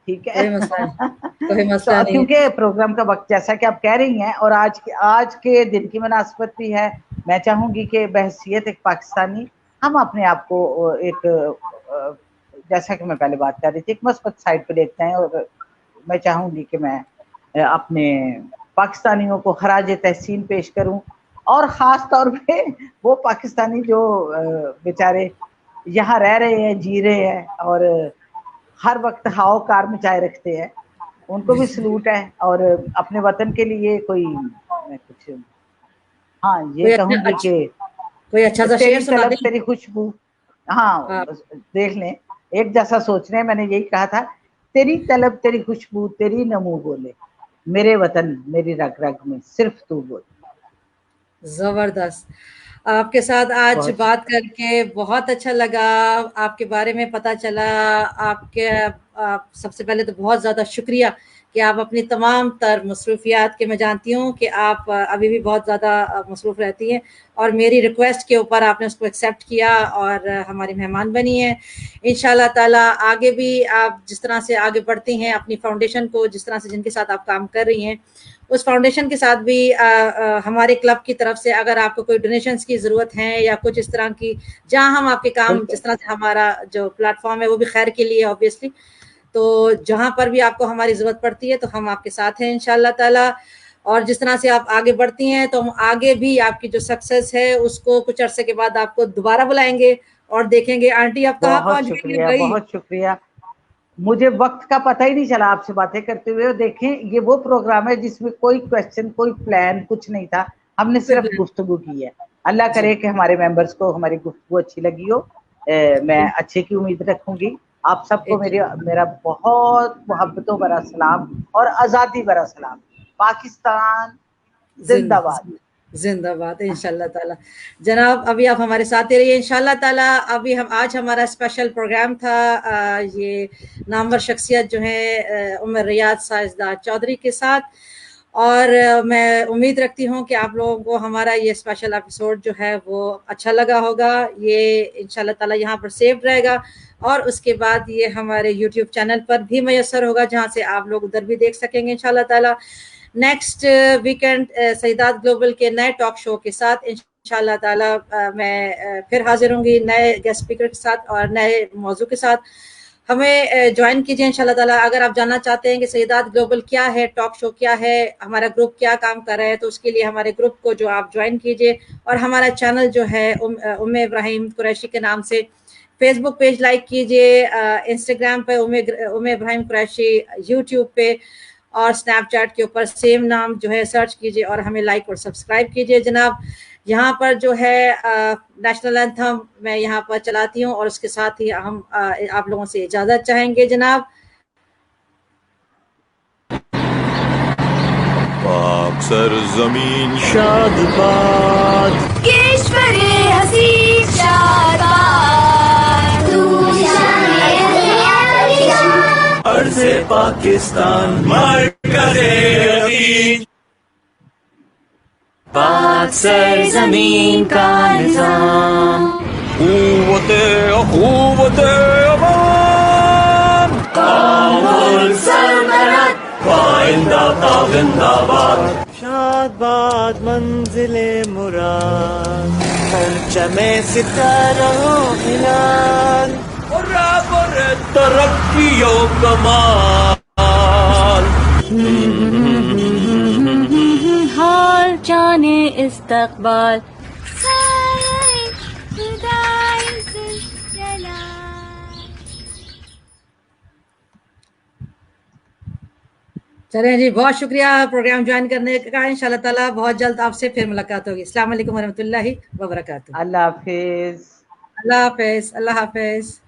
ठीक है। कोई मसला नहीं, क्योंकि प्रोग्राम का वक्त जैसा कि आप कह रही हैं और आज के दिन की मुनासबत भी है, मैं चाहूंगी कि बहैसियत एक पाकिस्तानी हम अपने आप को एक, जैसा कि मैं पहले बात कर रही थी, एक मस्बत साइड पे देखते हैं। और मैं चाहूंगी कि मैं अपने पाकिस्तानियों को खराज तहसीन पेश करूं, और ख़ास तौर पे वो पाकिस्तानी जो बेचारे यहाँ रह रहे हैं, जी रहे हैं और हर वक्त हाव कार मचाए रखते हैं, उनको भी सलूट है। और अपने वतन के लिए कोई मैं कुछ, हाँ ये कहूँगी कि कोई अच्छा सा शेर सुना दें। तेरी खुशबू, हाँ देख लें, एक जैसा सोच रहे हैं। मैंने यही कहा था, तेरी तलब तेरी खुशबू तेरी नमू बोले, मेरे वतन मेरी रग रग में सिर्फ तू बोले। जबरदस्त। آپ کے ساتھ آج بہت بات کر کے بہت اچھا لگا، آپ کے بارے میں پتہ چلا. آپ سب سے پہلے تو بہت زیادہ شکریہ کہ آپ اپنی تمام تر مصروفیات کے، میں جانتی ہوں کہ آپ ابھی بھی بہت زیادہ مصروف رہتی ہیں، اور میری ریکویسٹ کے اوپر آپ نے اس کو ایکسیپٹ کیا اور ہماری مہمان بنی ہیں. انشاءاللہ تعالیٰ آگے بھی آپ جس طرح سے آگے بڑھتی ہیں اپنی فاؤنڈیشن کو، جس طرح سے جن کے ساتھ آپ کام کر رہی ہیں، اس فاؤنڈیشن کے ساتھ بھی ہمارے کلب کی طرف سے اگر آپ کو کوئی ڈونیشنز کی ضرورت ہے یا کچھ اس طرح کی، جہاں ہم آپ کے کام، بالکل جس طرح سے ہمارا جو پلیٹ فارم ہے وہ بھی خیر کے لیے آبویسلی، تو جہاں پر بھی آپ کو ہماری ضرورت پڑتی ہے تو ہم آپ کے ساتھ ہیں انشاءاللہ تعالیٰ. اور جس طرح سے آپ آگے بڑھتی ہیں تو ہم آگے بھی آپ کی جو سکسیس ہے اس کو کچھ عرصے کے بعد آپ کو دوبارہ بلائیں گے اور دیکھیں گے آنٹی آپ کہاں بہت پہنچ گئی ہیں شکریہ، بھائی. بہت شکریہ. مجھے وقت کا پتہ ہی نہیں چلا آپ سے باتیں کرتے ہوئے. دیکھیں یہ وہ پروگرام ہے جس میں کوئی کویسچن، کوئی پلان کچھ نہیں تھا، ہم نے صرف گفتگو کی ہے. اللہ جی کرے کہ ہمارے ممبرس کو ہماری گفتگو اچھی لگی ہو. میں اچھے کی امید رکھوں گی. آپ سب کو میرا بہت محبتوں بھرا سلام اور آزادی بھرا سلام. پاکستان زندہ باد. زندہ باد انشاءاللہ تعالیٰ. جناب ابھی آپ ہمارے ساتھ ہی رہیے انشاءاللہ تعالیٰ. ابھی آج ہمارا اسپیشل پروگرام تھا یہ نامور شخصیت جو ہے عمر ریاض ساجدہ چودھری کے ساتھ، اور میں امید رکھتی ہوں کہ آپ لوگوں کو ہمارا یہ اسپیشل ایپیسوڈ جو ہے وہ اچھا لگا ہوگا. یہ انشاءاللہ تعالیٰ یہاں پر سیوڈ رہے گا اور اس کے بعد یہ ہمارے یوٹیوب چینل پر بھی میسر ہوگا، جہاں سے آپ لوگ ادھر بھی دیکھ سکیں گے انشاءاللہ تعالیٰ. نیکسٹ ویکینڈ سیدات گلوبل کے نئے ٹاک شو کے ساتھ انشاءاللہ تعالیٰ میں پھر حاضر ہوں گی نئے گیسٹ اسپیکر کے ساتھ اور نئے موضوع کے ساتھ. ہمیں جوائن کیجیے انشاءاللہ تعالیٰ. اگر آپ جاننا چاہتے ہیں کہ سیدات گلوبل کیا ہے، ٹاک شو کیا ہے، ہمارا گروپ کیا کام کر رہا ہے، تو اس کے لیے ہمارے گروپ کو جو آپ جوائن کیجیے، اور ہمارا چینل جو ہے ام ابراہیم قریشی کے نام سے، فیس بک پیج لائک کیجیے، انسٹاگرام پہ ام ابراہیم قریشی، یوٹیوب پہ اور اسنیپ چیٹ کے اوپر سیم نام جو ہے سرچ کیجیے اور ہمیں لائک اور سبسکرائب کیجیے. جناب یہاں پر جو ہے نیشنل اینتھم میں یہاں پر چلاتی ہوں، اور اس کے ساتھ ہی ہم آپ لوگوں سے اجازت چاہیں گے. جناب پاک سرزمین شاد باد، کشور حسین شاد باد، عرض پاکستان مرکز یقین، پاک سرزمین کا نظام، قوت اخوت امان، قوم السلطنت پائندہ تا زندہ باد. شاد باد منزل مراد، پرچم ستارہ ہلال، اور ترقی و کمال. حال جانے استقبال، چلیں جی، بہت شکریہ پروگرام جوائن کرنے کا. انشاءاللہ تعالیٰ بہت جلد آپ سے پھر ملاقات ہوگی. السلام علیکم ورحمۃ اللہ وبرکاتہ. اللہ حافظ. اللہ حافظ. اللہ حافظ.